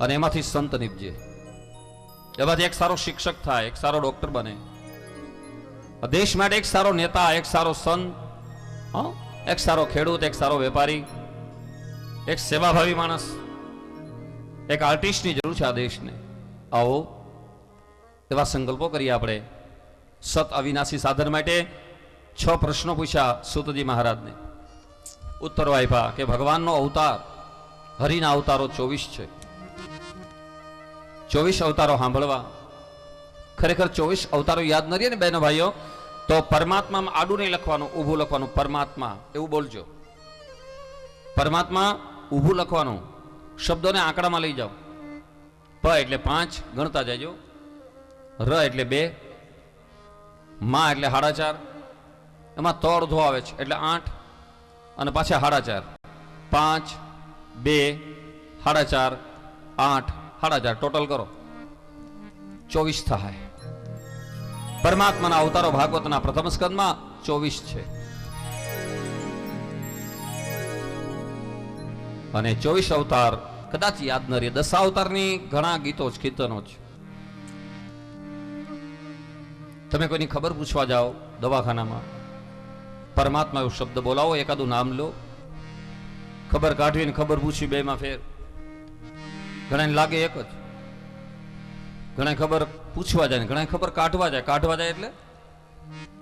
અને એમાંથી સંત નીપજે, એમાંથી એક સારો શિક્ષક થાય, એક સારો ડોક્ટર બને, દેશ માટે એક સારો નેતા, એક સારો સંત, એક સારો ખેડૂત, એક સારો વેપારી, એક સેવાભાવી માણસ, એક આર્ટિસ્ટની જરૂર છે આ દેશને. આવો એવા સંકલ્પો કરીએ આપણે. સત અવિનાશી સાધન માટે 6 પ્રશ્નો પૂછ્યા સૂતજી મહારાજને, ઉત્તરો આપ્યા કે ભગવાનનો અવતાર, હરિના અવતારો 24 છે. 24 અવતારો સાંભળવા. ખરેખર 24 અવતારો યાદ ન રહીએ ને બહેનો ભાઈઓ, તો પરમાત્મામાં આડું નહીં લખવાનું, ઊભું લખવાનું. પરમાત્મા એવું બોલજો. પરમાત્મા ઊભું લખવાનું, શબ્દોને આંકડામાં લઈ જાઓ. પ એટલે 5 ગણતા જાજો, ર એટલે 2, મા એટલે 4.5, એમાં તો અડધો આવે છે એટલે 8, અને પાછા 4.5, 5, 2, 4.5, 8, 4.5 ટોટલ કરો, 24 થાય. પરમાત્માના અવતારો ભાગવતના પ્રથમ સ્કંદમાં 24 છે. અને 24 અવતાર કદાચ યાદ ન રહે. 10 અવતારની ઘણા ગીતો જ, કીર્તનો જ. તમે કોઈની ખબર પૂછવા જાઓ દવાખાનામાં, પરમાત્મા એવો શબ્દ બોલાવો, એકાદું નામ લો, ખબર કાઢવીને ખબર પૂછી, બેમાં ફેર. ઘણાને લાગે એક જ, ઘણા ખબર પૂછવા જાય, ઘણા ખબર કાઢવા જાય. કાઢવા જાય એટલે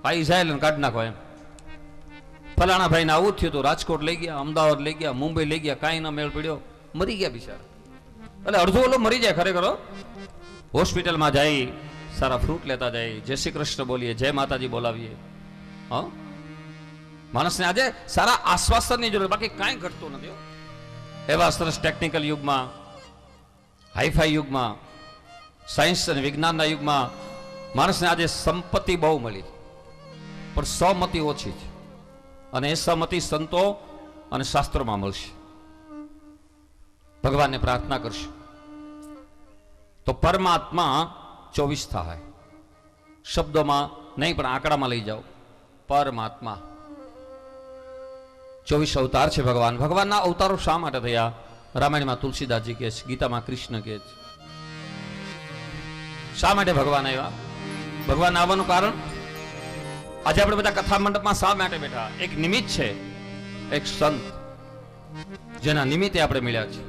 પાઈ જાય એટલે કાઢ નાખવા એમ. ફલાણા ભાઈને આવું જ થયું હતું, રાજકોટ લઈ ગયા, અમદાવાદ લઈ ગયા, મુંબઈ લઈ ગયા, કાંઈ ન મેળ પડ્યો, મરી ગયા બિચારા. એટલે અડધો ઓલો મરી જાય ખરેખર. હોસ્પિટલમાં જાય, સારા ફ્રૂટ લેતા જાય, જય શ્રી કૃષ્ણ બોલીએ, જય માતાજી બોલાવીએ. હા, માણસને આજે સારા આશ્વાસનની જરૂર, બાકી કાંઈ ઘટતું નથી. એવા સરસ ટેકનિકલ યુગમાં, હાઈફાઈ યુગમાં, સાયન્સ અને વિજ્ઞાનના યુગમાં માણસને આજે સંપત્તિ બહુ મળી, પણ સહમતિ ઓછી છે. અને એ સહમતિ સંતો અને શાસ્ત્રોમાં મળશે. ભગવાનને પ્રાર્થના કરશે તો પરમાત્મા 24 થાય. શબ્દોમાં નહીં પણ આંકડામાં લઈ જાઓ. પરમાત્મા 24 અવતાર છે ભગવાન. ભગવાનના અવતારો શા માટે થયા? રામાયણમાં તુલસીદાસજી કહે છે, ગીતામાં કૃષ્ણ કહે છે. શા માટે ભગવાન આવ્યા? ભગવાન આવવાનું કારણ આજે આપણે બધા કથા મંડપમાં શા માટે બેઠા? એક નિમિત્ત છે, એક સંત જેના નિમિત્તે આપણે મળ્યા છે.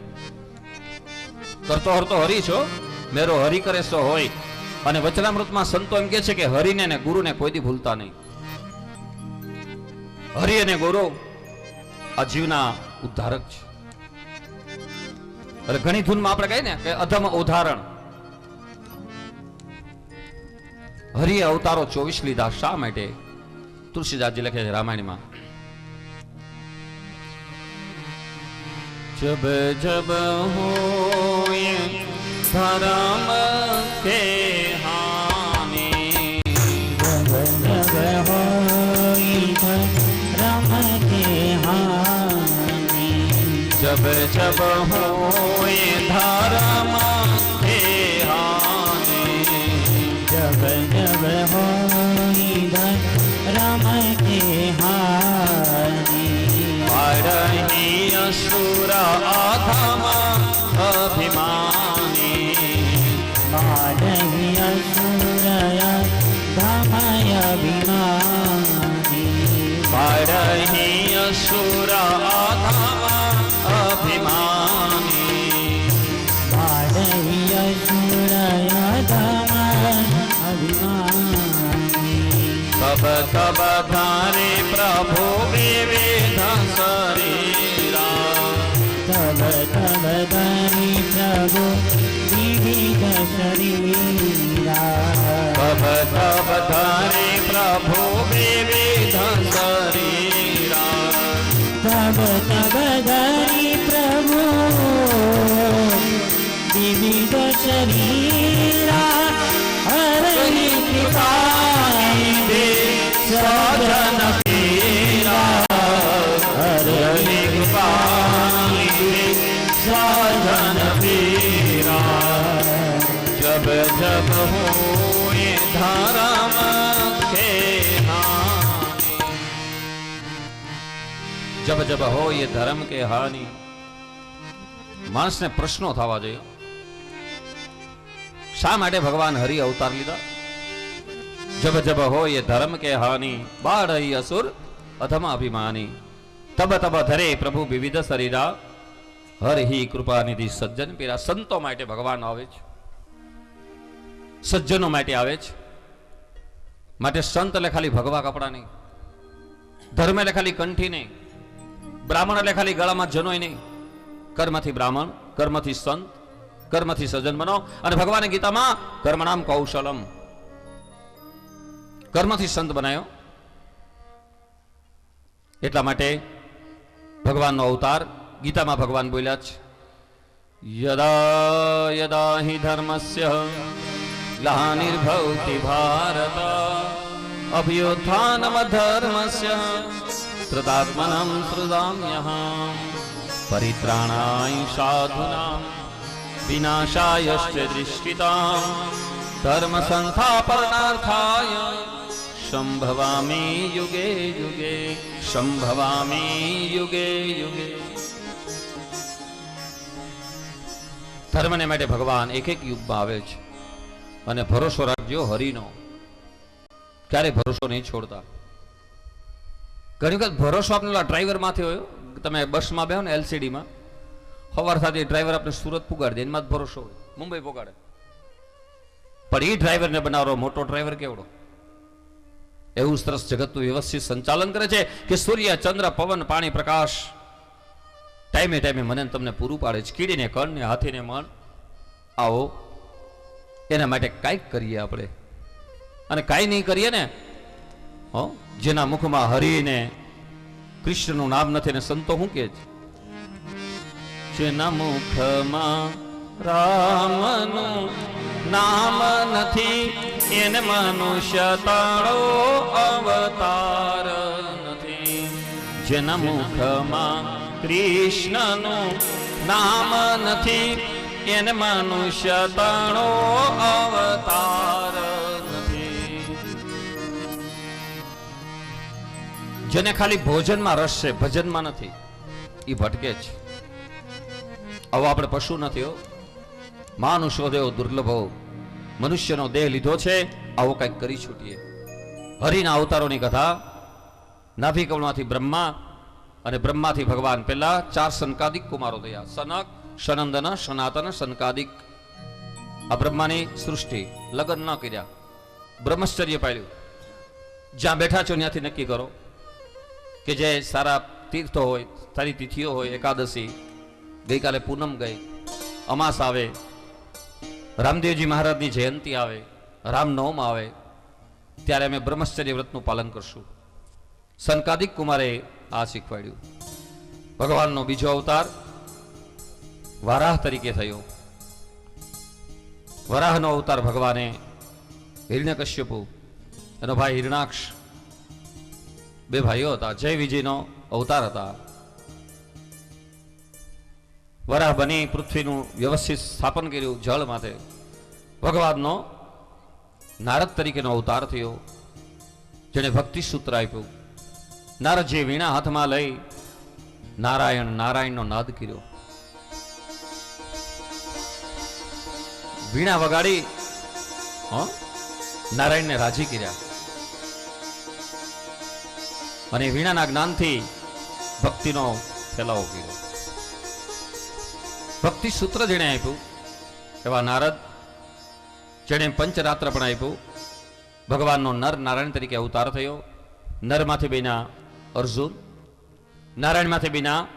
કરતો હરતો હરી છો, મેરો હરી કરે સો હોય. અને વચનામૃતમાં સંતો એમ કે છે કે હરિને અને ગુરુને કોઈ દી ભૂલતા નહીં. હરિ અને ગુરુ આ જીવના ઉદ્ધારક છે. એટલે ઘણી ધૂનમાં આપણે કહીએ ને કે અધમ ઉદાહરણ. હરિએ અવતારો 24 લીધા. શા માટે? તુલસીદાસજી લખે છે રામાયણમાં, જબ જબ હોય ધર્મ કે હાનિ, જબ જબ હોય ધર્મ કે હાનિ, જબ જબ હોય ધર્મ કે હાનિ, જબ જબ હોય ધર્મ કે હાનિ, પારહી અસુર અધમ અભિમાની, પારહી અસુર અધમ અભિમાની, પારહી અસુર અધમ અભિમાની, પારહી અસુર અધમ અભિમાની, તબ તબ ધારે પ્રભુ વિવિધ શરીરા, તબ તબ ધારે પ્રભુ વિવિધ શરીરા, તબ તબ ધારે પ્રભુ વિવિધ શરીરા, તબ તબ ધારે પ્રભુ વિવિધ શરીરા, હરિ કૃપા દે સજન પીરા, હરિ કૃપા દે સજન પીરા, જબ જબ હોય ધર્મ કે હાનિ, જબ જબ હોય ધર્મ કે હાનિ. માણસને પ્રશ્નો થવા જોઈએ. શા માટે ભગવાન હરિ અવતાર લીધા? જબ જબ હોય ધર્મ કે હાની, બાળ અસુર અધમ અભિમાની, તબ તબ ધરે પ્રભુ વિવિધ શરીરા, હરિ કૃપા નિધિ સજ્જન પીરા. સંતો માટે ભગવાન આવે છે, સજ્જનો માટે આવે છે. માટે સંત એટલે ખાલી ભગવા કપડા નહીં, ધર્મ એટલે ખાલી કંઠી નહીં, બ્રાહ્મણ એટલે ખાલી ગળામાં જનોય નહીં. કર્મથી બ્રાહ્મણ, કર્મથી સંત, કર્મથી સજ્જન બનો. અને ભગવાને ગીતામાં કર્મણામ કૌશલમ, કર્મથી સંત બનાયો. એટલા માટે ભગવાનનો અવતાર ગીતામાં ભગવાન બોલ્યા છે, યદા યદા હિ ધર્મસ્ય ગ્લાનિર્ભવતિ ભારત, અભ્યુત્થાનમ ધર્મસ્ય તદાત્મનમ સૃજામ્યહં, પરિત્રાણાય સાધૂનાં વિનાશાયશ્ચ દૃષ્ટિતાં, ધર્મ સંસ્થાપનાર્થાય સંભવામી યુગે યુગે, સંભવામી યુગે યુગે. ધર્મને માટે ભગવાન એક એક યુગમાં આવે છે. અને ભરોસો રાખજો હરિનો, ક્યારે ભરોસો નહીં છોડતા. ઘણી વખત ભરોસો આપને ડ્રાઈવર માંથી હોય. તમે બસમાં બેહો ને એલસીડીમાં, સવાર સાથે ડ્રાઈવર આપણે સુરત પુગાડી દે, એમાં જ ભરોસો હોય, મુંબઈ પોગાડે. પણ એ ડ્રાઈવરને બનાવરો મોટો ડ્રાઈવર કેવડો? એવું સરસ જગતનું વ્યવસ્થિત સંચાલન કરે છે કે સૂર્ય, ચંદ્ર, પવન, પાણી, પ્રકાશ ટાઈમે ટાઈમે મને તમને પૂરું પાડે છે. કીડીને કણ ને હાથીને મન. આવો એના માટે કાંઈક કરીએ આપણે. અને કાંઈ નહીં કરીએ ને, જેના મુખમાં હરિને કૃષ્ણનું નામ નથી ને સંતો શું કે છે, જેના મુખમાં રામનું નામ નથી એને મનુષ્ય તાળો અવતાર નથી. જેના મુખમાં કૃષ્ણનું નામ નથી એને મનુષ્ય તાળો અવતાર નથી. જેને ખાલી ભોજનમાં રસ છે, ભજનમાં નથી, એ ભટકે છે. આવો આપણે પશુ નથી હો. માનુષો દેવ દુર્લભો, મનુષ્યનો દેહ લીધો છે, આવો કંઈક કરી છૂટીએ. હરિના અવતારોની કથા, નાભી કમળમાંથી બ્રહ્મા, અને બ્રહ્માથી ભગવાન પહેલા 4 સનકાદિક કુમારો થયા. સનક, સનંદન, સનાતન, સનકાદિક. આ બ્રહ્માની સૃષ્ટિ. લગ્ન ન કર્યા, બ્રહ્મચર્ય પાળ્યું. જ્યાં બેઠા છો ત્યાંથી નક્કી કરો કે જે સારા તીર્થો હોય, સારી તિથિઓ હોય, એકાદશી, ગઈકાલે પૂનમ ગઈ, અમાસ આવે, રામદેવજી મહારાજની જયંતિ આવે, રામનવમ આવે, ત્યારે અમે બ્રહ્મચર્ય વ્રતનું પાલન કરશું. સનકાદિક કુમારે આ શીખવાડ્યું. ભગવાનનો બીજો અવતાર વરાહ તરીકે થયો. વરાહનો અવતાર ભગવાને હિરણ્યકશ્યપુ, એનો ભાઈ હિરણાક્ષ, બે ભાઈઓ હતા. જય વિજયનો અવતાર હતા. વરાહ બની પૃથ્વીનું વ્યવસ્થિત સ્થાપન કર્યું જળ માટે. ભગવાનનો નારદ તરીકેનો અવતાર થયો, જેને ભક્તિ સૂત્ર આપ્યું. નારદજીએ વીણા હાથમાં લઈ નારાયણ નારાયણનો નાદ કર્યો. વીણા વગાડી નારાયણને રાજી કર્યા. અને વીણાના જ્ઞાનથી ભક્તિનો ફેલાવો કર્યો. ભક્તિ સૂત્ર જેને આપ્યું એવા નારદ, જેને પંચરાત્ર પણ આપ્યું. ભગવાનનો નર નારાયણ તરીકે અવતાર થયો. નરમાંથી બન્યા અર્જુન, નારાયણમાંથી બન્યા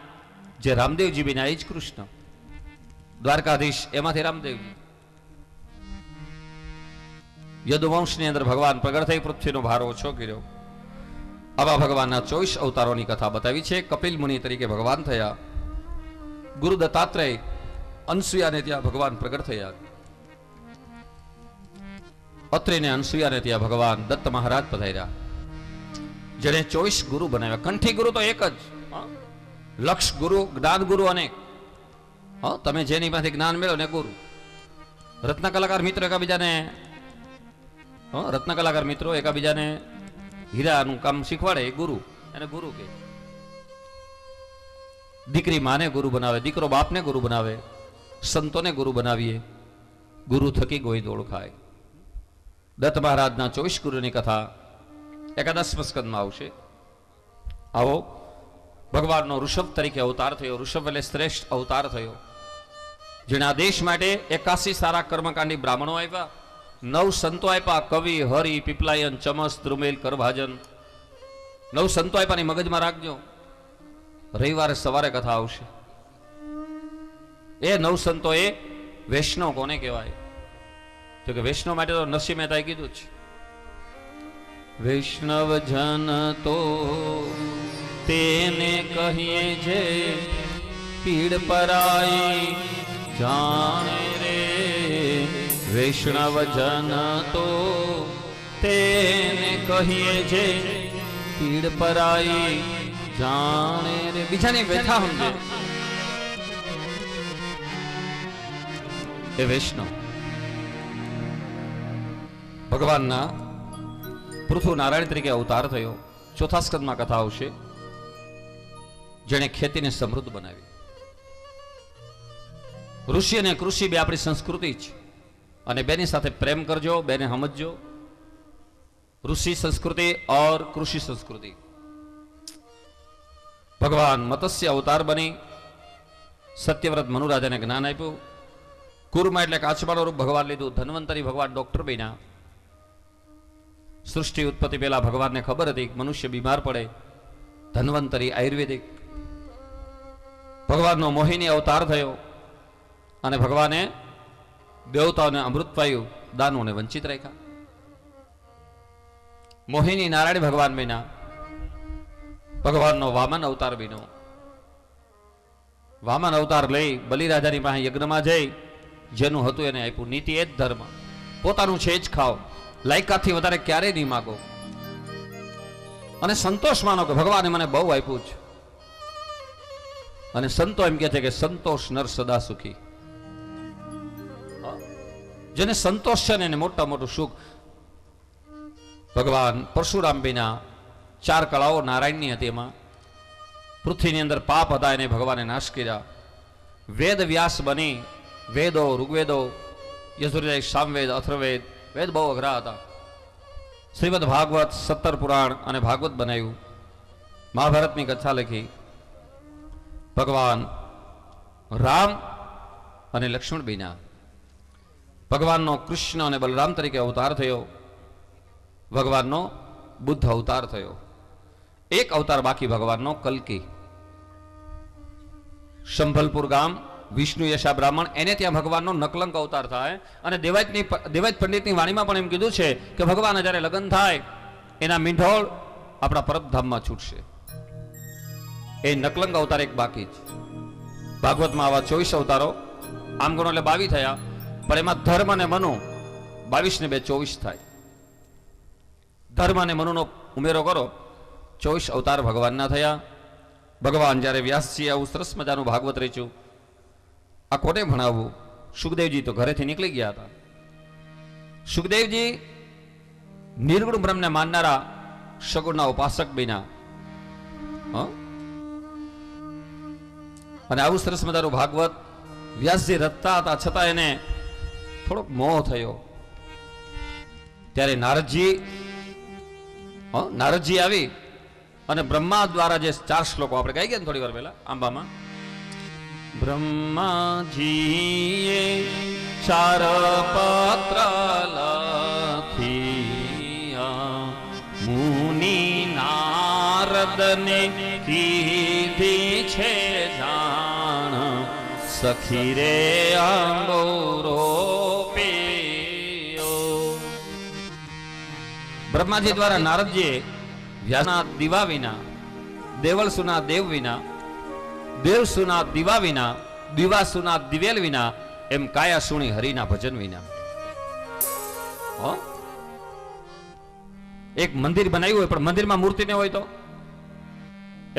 જે રામદેવજી બન્યા એ જ કૃષ્ણ. દ્વારકાધીશ એમાંથી રામદેવજી. યદુવંશની અંદર ભગવાન પ્રગટ થઈ પૃથ્વીનો ભાર ઓછો કર્યો. આવા ભગવાનના 24 અવતારોની કથા બતાવી છે. કપિલ મુનિ તરીકે ભગવાન થયા. ગુરુ દત્તાત્રેય, અનસુયાને ત્યાં ભગવાન પ્રગટ થયા. અત્રિને અનસુયાને ત્યાં ભગવાન દત્ત મહારાજ પધાર્યા, જેને 24 ગુરુ બનાવ્યા. કંઠી ગુરુ તો એક જ, લક્ષ ગુરુ, જ્ઞાન ગુરુ અનેક. તમે જેની માંથી જ્ઞાન મેળવો ને ગુરુ. રત્ન કલાકાર મિત્રો એકાબીજાને એકાબીજાને હીરાનું કામ શીખવાડે, એ ગુરુ, એને ગુરુ કહે. દીકરી માને ગુરુ બનાવે, દીકરો બાપને ગુરુ બનાવે, સંતોને ગુરુ બનાવીએ. ગુરુ થકી ગોવિંદ ઓળખાય. દત્ત મહારાજના 24 ગુરુની કથા 11મા સ્કંદમાં આવશે. આવો ભગવાનનો ઋષભ તરીકે અવતાર થયો. ઋષભ એટલે શ્રેષ્ઠ અવતાર થયો, જેને આ દેશ માટે 81 સારા કર્મકાંડી બ્રાહ્મણો આપ્યા, 9 સંતો આપ્યા, કવિ, હરિ, પીપલાયન, ચમસ, દ્રુમેલ, કરભાજન, 9 સંતો આપ્યાની મગજમાં રાખજો. રવિવારે સવારે કથા આવશે. એ 9 સંતો એ વૈષ્ણવ કોને કહેવાય? તો કે વૈષ્ણવ માટે તો નરસિંહ મહેતાએ કીધું છે, વૈષ્ણવ જન તો તેને કહીએ જે પીડ પરાઈ જાણે રે. વૈષ્ણવ જન તો તેને કહીએ જે પીડ પરાઈ જાણે રે. બીજાની વ્યથા સમજે એ વૈષ્ણવ. ભગવાનના પૃથુ નારાયણ તરીકે અવતાર થયો. 4થા સ્કંદમાં કથા આવશે. જેણે ખેતીને સમૃદ્ધ બનાવી. ઋષિ અને કૃષિ બે આપણી સંસ્કૃતિ છે, અને બેની સાથે પ્રેમ કરજો, બેને સમજજો. ઋષિ સંસ્કૃતિ और કૃષિ સંસ્કૃતિ. ભગવાન મત્સ્ય અવતાર બની સત્યવ્રત મનુરાજાને જ્ઞાન આપ્યું. કુર્મા એટલે કાચબાનું રૂપ ભગવાન લીધું. ધન્વંતરી ભગવાન ડોક્ટર બન્યા. સૃષ્ટિ ઉત્પત્તિ પહેલા ભગવાનને ખબર હતી મનુષ્ય બીમાર પડે. ધન્વંતરી આયુર્વેદિક. ભગવાનનો મોહિની અવતાર થયો, અને ભગવાને દેવતાઓને અમૃત પાયું, દાનવોને વંચિત રાખ્યા. મોહિની નારાયણ ભગવાન બન્યા. ભગવાનનો વામન અવતાર બન્યો. વામન અવતાર લઈ બલિરાજાની પાસે યજ્ઞમાં જઈ જેનું હતું એને આપ્યું. નીતિ એ જ ધર્મ. પોતાનું છે જ ખાઓ, લાયકાતથી વધારે ક્યારેય નહીં માગો, અને સંતોષ માનો કે ભગવાને મને બહુ આપ્યું છે. અને સંતો એમ કહે છે કે સંતોષ નર સદા સુખી. જેને સંતોષ છે ને એને મોટા મોટું સુખ. ભગવાન પરશુરામ બીના 4 કળાઓ નારાયણની હતી. એમાં પૃથ્વીની અંદર પાપ હતા, એને ભગવાને નાશ કર્યા. વેદ વ્યાસ બની વેદો, ઋગ્વેદો, યજુર્વેદ, સામવેદ, અથર્વવેદ, વેદ બહુ અઘરા હતા. શ્રીમદ ભાગવત, 17 પુરાણ અને ભાગવત બનાવ્યું. મહાભારતની કથા લખી. ભગવાન રામ અને લક્ષ્મણ બીના. ભગવાનનો કૃષ્ણ અને બલરામ તરીકે અવતાર થયો. ભગવાનનો બુદ્ધ અવતાર થયો. એક અવતાર બાકી ભગવાનનો કલ્કી. સંભલપુર ગામ વિષ્ણુ યશા બ્રાહ્મણ, એને ત્યાં ભગવાનનો નકલંક અવતાર થાય. અને દેવાજ પંડિતની વાણીમાં પણ એમ કીધું છે કે ભગવાન જ્યારે લગ્ન થાય એના મીંઢોળ આપણા પરબધામમાં છૂટશે. એ નકલંક અવતાર એક બાકી છે. ભાગવતમાં આવા 24 અવતારો, આમ ગણો એટલે 22 થયા, પણ એમાં ધર્મ અને મનુ 22 ને 2 24 થાય. ધર્મ અને મનુનો ઉમેરો કરો, 24 અવતાર ભગવાનના થયા. ભગવાન જ્યારે વ્યાસજી આવું સરસ મજાનું ભાગવત રચ્યું, આ કોને ભણાવવું? સુખદેવજી તો ઘરેથી નીકળી ગયા હતા. સુખદેવજી નિર્ગુણ બ્રહ્મને માનનારા સગુણના ઉપાસક બન્યા. અને આવું સરસ મજાનું ભાગવત વ્યાસજી રચતા હતા, છતાં એને થોડોક મોહ થયો. ત્યારે નારદજી આવી અને બ્રહ્મા દ્વારા જે 4 શ્લોકો આપણે કહી ગયા થોડી વાર પહેલા આંબામાં, બ્રહ્માજીએ 4 પત્ર લખ્યા, મુનિ નારદને કીધી છે જાણ, સખી રે અંગોરો પેયો. બ્રહ્માજી દ્વારા નારદજીએ વ્યાસના દીવા વિના, દેવળસુના દેવ વિના, દેવસુના દીવા વિના, દીવાસુના દિવેલ વિના, એમ કાયા સુણી હરિના ભજન વિના. એક મંદિર બનાવ્યું હોય પણ મંદિરમાં મૂર્તિ ન હોય તો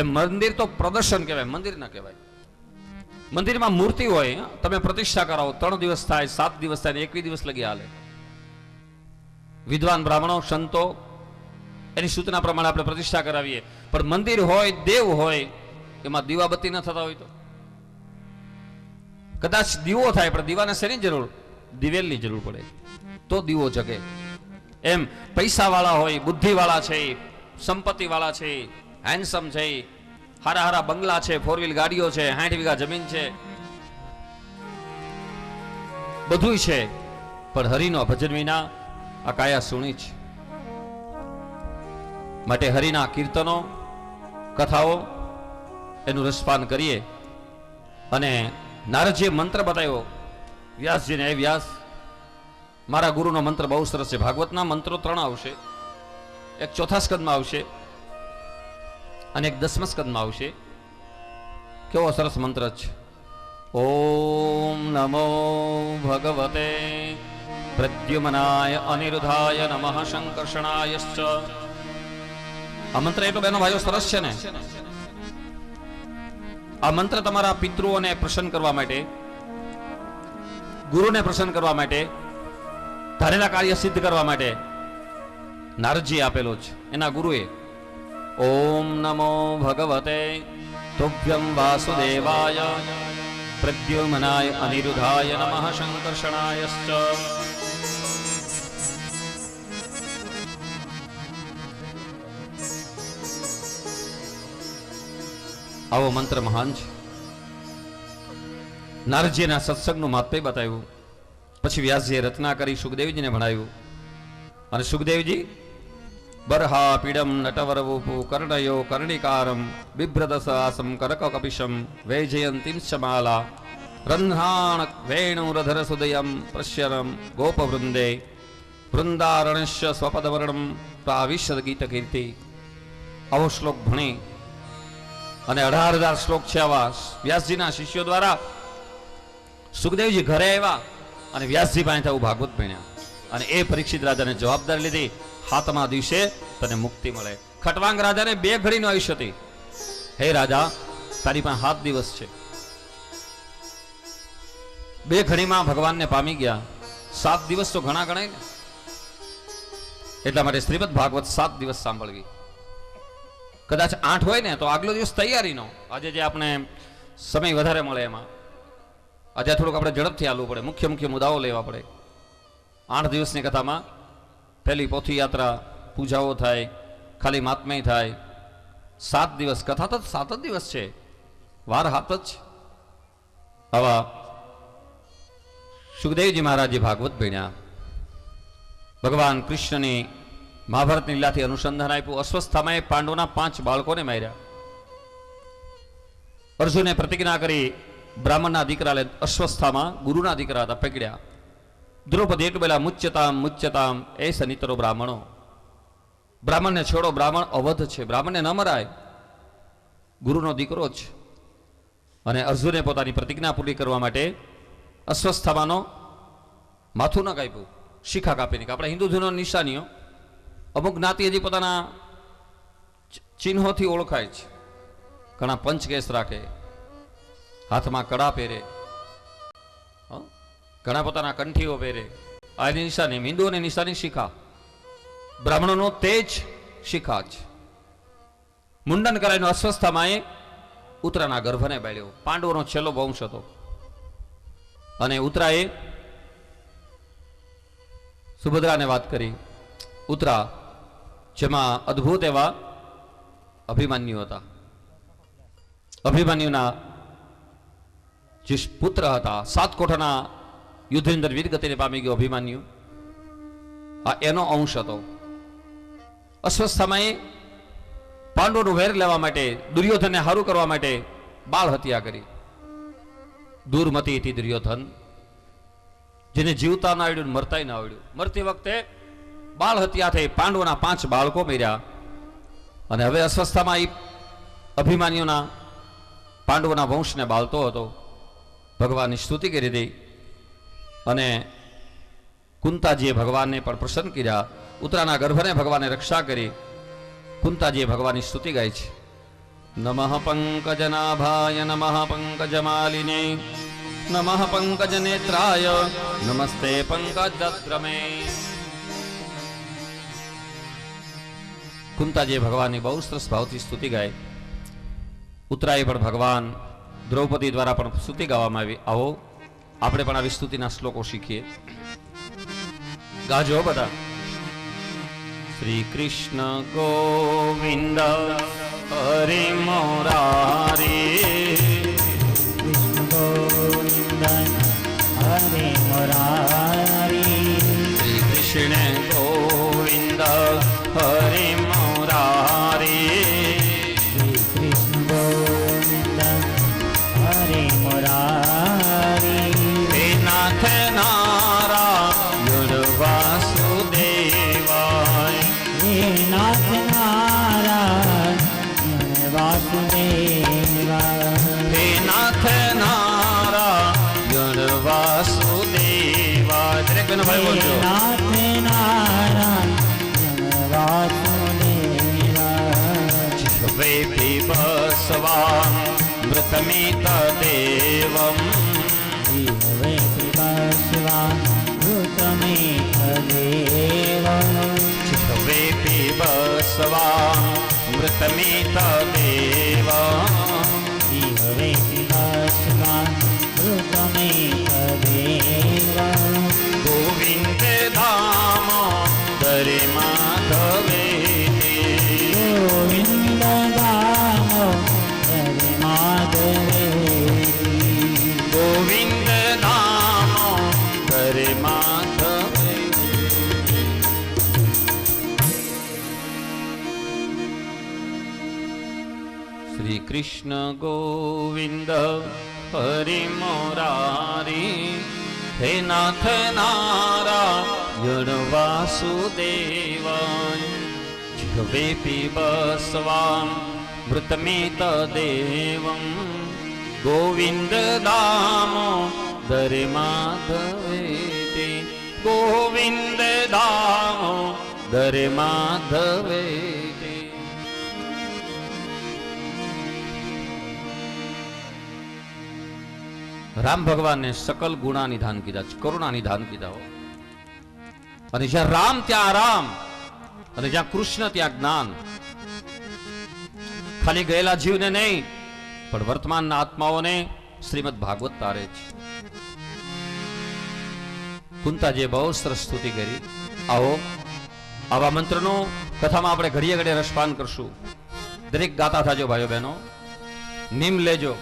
એ મંદિર તો પ્રદર્શન કહેવાય, મંદિર ના કહેવાય. મંદિરમાં મૂર્તિ હોય, તમે પ્રતિષ્ઠા કરાવો, 3 દિવસ થાય, 7 દિવસ થાય, 21 દિવસ લગી હાલે. વિદ્વાન બ્રાહ્મણો, સંતો એની સૂચના પ્રમાણે આપણે પ્રતિષ્ઠા કરાવીએ. પણ મંદિર હોય, દેવ હોય, એમાં દીવાબત્તી ન થતા હોય તો કદાચ દીવો થાય, પણ દીવાને શેની જરૂર? દિવેલની જરૂર પડે તો દીવો જગે. એમ પૈસાવાળા હોય, બુદ્ધિવાળા છે, સંપત્તિવાળા છે, હેન્ડસમ છે, હારા હારા બંગલા છે, 4 વ્હીલ ગાડીઓ છે, 60 વીઘા જમીન છે, બધું છે, પણ હરિનો ભજન વિના આ કાયા સુણી છે. માટે હરિના કીર્તનો, કથાઓ એનું રસપાન કરીએ. અને નારદજીએ મંત્ર બતાવ્યો વ્યાસજીને, એ વ્યાસ, મારા ગુરુનો મંત્ર બહુ સરસ છે. ભાગવતના મંત્રો 3 આવશે, એક 4થા સ્કંદમાં આવશે અને એક 10મા સ્કંદમાં આવશે. કેવો સરસ મંત્ર છે. ઓમ નમો ભગવતે પ્રદ્યુમનાય અનિરુદ્ધાય નમઃ સંકર્ષણાયશ્ચ. આ મંત્ર એટલો બેનો ભાઈઓ સરસ છે ને. આ મંત્ર તમારા પિતૃઓને પ્રસન્ન કરવા માટે, ગુરુને પ્રસન્ન કરવા માટે, ધારેલા કાર્ય સિદ્ધ કરવા માટે નારદજી આપેલો છે એના ગુરુએ. ઓમ નમો ભગવતે તુભ્યં વાસુદેવાય પ્રદ્યુમનાય અનિરુદ્ધાય નમઃ સંકર્ષણાયશ્ચ. આવો મંત્ર મહાન છે. નારદજીના સત્સંગનું મહાત્મ્ય બતાવ્યું. પછી વ્યાસજીએ રચના કરી સુખદેવજીને ભણાવ્યું. અને સુખદેવજી બરહા પીડમ નટવરવપુ કર્ણયો કર્ણિકારમ બિભ્રદસાસમ કરક કપિશમ વૈજયંતિમ શમાલા રંધ્રાણ વેણુરધર સુદયમ પ્રશ્યરમ ગોપવૃંદે વૃંદારણસ્ય સ્વપદવર્ણમ પ્રાવિશદ ગીત કીર્તિ. આવો શ્લોક ભણી અને 18,000 શ્લોક છે આવા વ્યાસજીના શિષ્યો દ્વારા સુખદેવજી ઘરે આવ્યા અને વ્યાસજી પાસે આવું ભાગવત ભણ્યા. અને એ પરીક્ષિત રાજાને જવાબદારી લીધી, 7મા દિવસે તને મુક્તિ મળે. ખટવાંગ રાજાને 2 ઘડીનો આયુષ્ય હતી. હે રાજા, તારી પાસે 7 દિવસ છે. 2 ઘડીમાં ભગવાનને પામી ગયા. 7 દિવસ તો ઘણા ગણાય ને. એટલા માટે શ્રીમદ ભાગવત 7 દિવસ સાંભળવી. કદાચ 8 હોય ને તો આગલો દિવસ તૈયારીનો. આજે જે આપણે સમય વધારે મળે એમાં આજે થોડુંક આપણે ઝડપથી હાલવું પડે, મુખ્ય મુખ્ય મુદ્દાઓ લેવા પડે. 8 દિવસની કથામાં પહેલી પોથી યાત્રા, પૂજાઓ થાય, ખાલી મહાત્મ્ય થાય. 7 દિવસ કથા તો 7 જ દિવસ છે, વાર 7 જ. આવા સુખદેવજી મહારાજે ભાગવત ભણ્યા. ભગવાન કૃષ્ણની મહાભારતની લીલાથી અનુસંધાન આપ્યું. અશ્વસ્થામાએ પાંડવોના 5 બાળકોને માર્યા. અર્જુને પ્રતિજ્ઞા કરી બ્રાહ્મણના દીકરા લે અશ્વસ્થામાં ગુરુના દીકરા હતા, પકડ્યા. દ્રૌપદી એટલું બોલ્યા, મુચ્યતામ મુચ્યતામ એ સનિતરો બ્રાહ્મણો. બ્રાહ્મણને છોડો, બ્રાહ્મણ અવધ છે, બ્રાહ્મણને ન મરાય, ગુરુનો દીકરો જ. અને અર્જુને પોતાની પ્રતિજ્ઞા પૂરી કરવા માટે અશ્વસ્થામાનો માથું ન કાપ્યું, શિખા કાપી નાખી. આપણા હિન્દુ ધર્મની નિશાનીઓ અમુક જ્ઞાતિ હજી પોતાના ચિહ્નોથી ઓળખાય છે. ઘણા પંચકેશ રાખે, હાથમાં કડા પહેરે, ઘણા પોતાના કંઠીઓ પહેરે. આની નિશાની હિન્દુઓની નિશાની શિખા. બ્રાહ્મણોનો તેજ શિખા જ. મુંડન કરાયનો અસ્વસ્થામાં એ ઉત્તરાના ગર્ભને બાળ્યો. પાંડવોનો છેલ્લો વંશ હતો. અને ઉત્તરાએ સુભદ્રાને વાત કરી. ઉત્તરા જેમાં અદ્ભુત એવા અભિમન્યુ હતા. અભિમન્યુના જે પુત્ર હતા, 7 કોઠાના યુદ્ધની અંદર વીરગતિને પામી ગયો અભિમન્યુ, આ એનો અંશ હતો. અસ્વસ્થામાં પાંડવોનું વેર લેવા માટે, દુર્યોધનને હારું કરવા માટે બાળ હત્યા કરી. દુર્મતી હતી દુર્યોધન, જેને જીવતા ના આવડ્યું, મરતાય ના આવડ્યું. મરતી વખતે બાળ હત્યા થઈ, પાંડવોના 5 બાળકો મર્યા. અને હવે અસ્વસ્થામાં એ અભિમાન્યુના પાંડવોના વંશને બાળતો હતો. ભગવાનની સ્તુતિ કરી હતી. અને કુંતાજીએ ભગવાનને પણ પ્રસન્ન કર્યા. ઉત્તરાના ગર્ભને ભગવાને રક્ષા કરી. કુંતાજીએ ભગવાનની સ્તુતિ ગાઈ છે. નમઃ પંકજનાભાય નમઃ પંકજમાલિને નમઃ પંકજનેત્રાય નમસ્તે પંકજદ્રમે. કુંતાજીએ ભગવાનની બહુ સરસ ભાવથી સ્તુતિ ગાઈ. ઉત્તરાએ પણ ભગવાન દ્રૌપદી દ્વારા પણ સ્તુતિ ગાવામાં આવી. આવો આપણે પણ આવી સ્તુતિના શ્લોકો શીખીએ. ગાજો બધા. શ્રી કૃષ્ણ ગોવિંદ હરે મોરારી, કૃષ્ણ ગોવિંદ હરે મુરારી, શ્રી કૃષ્ણ ગોવિંદ હરે મોરારી, શ્રી કૃષ્ણ ગોવિંદ હરે મુરારી, હે નાથ નારાયણ વાસુદેવાય, હે નાથ નારાયણ વાસુદેવા, હે નાથ નારાયણ વાસુદેવાય. દરેક બેનો ભાઈ બોલજો. નાથ નારાયણ વાસુદેવા, જીવે પીબસ્વા મૃતમિત દેવમ, જીવે પીબસ્વા મૃતમિત દેવમ, જીવે પીબસ્વા મૃતમિત દેવમ, જીવે પીબસ્વા મૃતમિત દેવમ, ગોવિંદ ધામ દરે માધવે, ગોવિંદ દામો હરે માધવે, ગોવિંદ ધામ દરે માધવે. શ્રી કૃષ્ણ ગોવિંદ હરે મોરારી, હે નાથ નારાયણ વાસુદેવાય, જીવે પીબસ્વા મૃતમિત દેવમ, ગોવિંદ દામો દરે માધવે, ગોવિંદ દામો દરે માધવે. રામ ભગવાનને સકલ ગુણા નિધાન કીધા છે, કરુણા નિધાન કીધા હો. અને જ્યાં રામ ત્યાં આરામ, અને જ્યાં કૃષ્ણ ત્યાં જ્ઞાન. ખાલી ગયેલા જીવને નહીં પણ વર્તમાનના આત્માઓને શ્રીમદ ભાગવત તારે છે. કુંતાજીએ બહુ સરસ સ્તુતિ કરી. આવો આવા મંત્રનો કથામાં આપણે ઘડીએ ઘડીએ રસપાન કરશું. દરેક ગાતા થાજો ભાઈઓ બહેનો, નિમ લેજો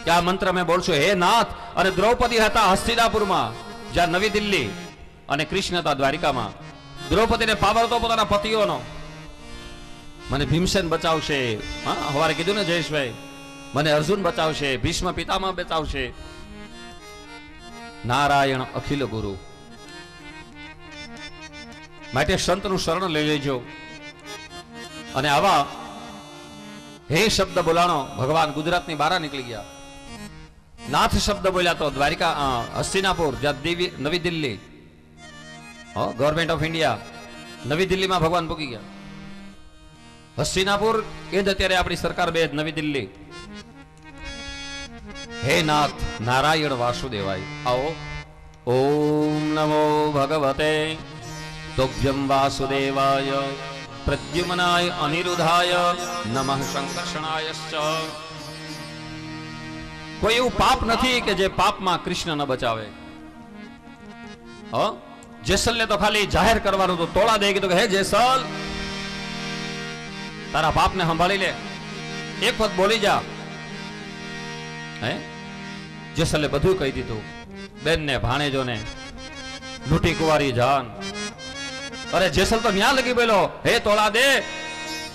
કે આ મંત્ર મેં બોલશું. હે નાથ, અને દ્રૌપદી હતા હસ્તિનાપુરમાં, જ્યાં નવી દિલ્હી, અને કૃષ્ણ હતા દ્વારિકામાં. દ્રૌપદીને પાવર હતો પોતાના પતિઓનો. મને ભીમસેન બચાવશે, હા હવારે કીધું ને જયેશભાઈ, મને અર્જુન બચાવશે, ભીષ્મ પિતામહ બચાવશે. નારાયણ અખિલ ગુરુ. માટે સંતનું શરણ લઈ લેજો. અને આવા હે શબ્દ બોલાણો, ભગવાન ગુજરાતની બહાર નીકળી ગયા. નાથ શબ્દ બોલ્યા તો દ્વારિકા, હસ્તિનાપુર, જ્યાં નવી દિલ્હી, ગવર્મેન્ટ ઓફ ઇન્ડિયા, નવી દિલ્હીમાં ભગવાન પૂકી ગયા. હસ્તિનાપુર એ જ અત્યારે આપણી સરકાર બે નવી દિલ્હી. હે નાથ નારાયણ વાસુદેવાય. આવો. ઓમ નમો ભગવતે તોભ્યમ વાસુદેવાય, પ્રદ્યુમ્નાય અનિરુદ્ધાય, નમઃ સંકર્ષણાયશ્ચ. કોઈ એવું પાપ નથી કે જે પાપમાં કૃષ્ણ ન બચાવે. જેસલને તો ખાલી જાહેર કરવાનું તો તોળા દે કીધું કે હે જેસલ, તારા પાપને સંભાળી લે, એક વખત બોલી જા. હે જેસલે બધું કહી દીધું. બેનને ભાણેજોને લૂંટી કુંવારી જાન. અરે જેસલ તો ન્યા લગી બોલો, હે તોળા દે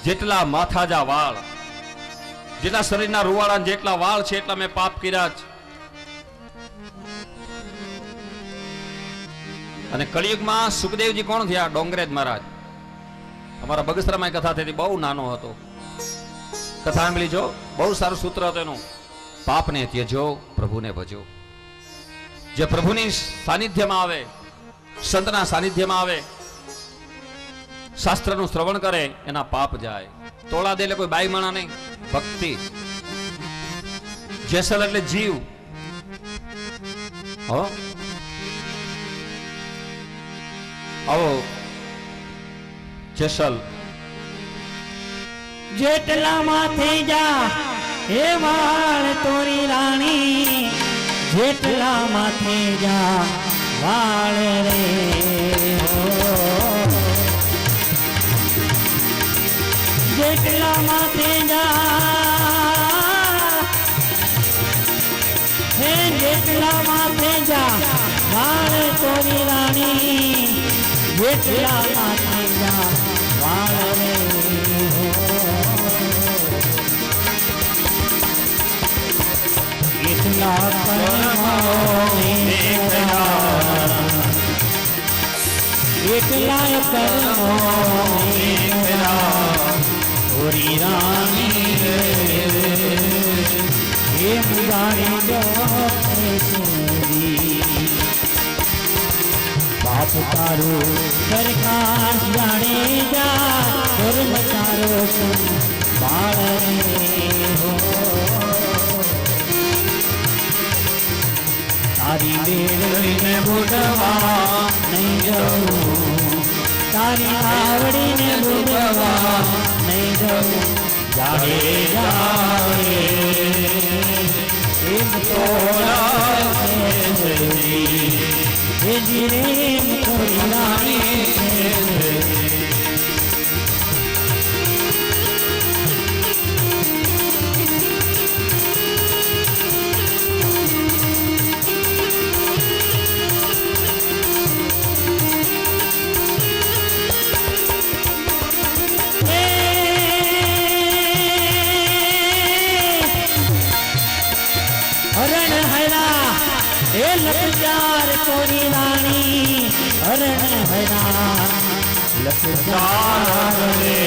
જેટલા માથાજા વાળ, જેટલા શરીરના રૂવાળા જેટલા વાળ છે એટલા મેં પાપ કર્યા છે. અને કળિયુગમાં સુખદેવજી કોણ થયા? ડોંગરેજ મહારાજ. અમારા બગસરામાં કથા થઈ, બહુ નાનો હતો. કથા સાંભળી જો, બહુ સારું સૂત્ર હતું એનું. પાપને ત્યજો, પ્રભુને ભજો. જે પ્રભુની સાનિધ્યમાં આવે, સંતના સાનિધ્યમાં આવે, શાસ્ત્રનું શ્રવણ કરે, એના પાપ જાય. તોળા દે એટલે કોઈ બાઈ માણા નહીં, ભક્તિ. જેસલ એટલે જીવ. આવો જેસલ. જેટલા માથે જા હે વાળ તોરી રાણી, જેટલા માથે જા વાળ રે જેટલા માથે જા હે જેટલા માથે જા વાળ તોરી રાણી જેટલા માથે જા વાળ રે એટલા એટલા કર્મો તોરી રાણી એમ જાણી બાપ તારું સરકાર જાણે જા કર્મ તારો બાળ હો તારી બેડને બુડવા નહીં જવું તારી આવડીને બુડવા નહીં જવું જાડે જાડે એમ તો જીરે થોડી રાણી લખચાર તોરી રાણી હરણ હરા લખચાર રે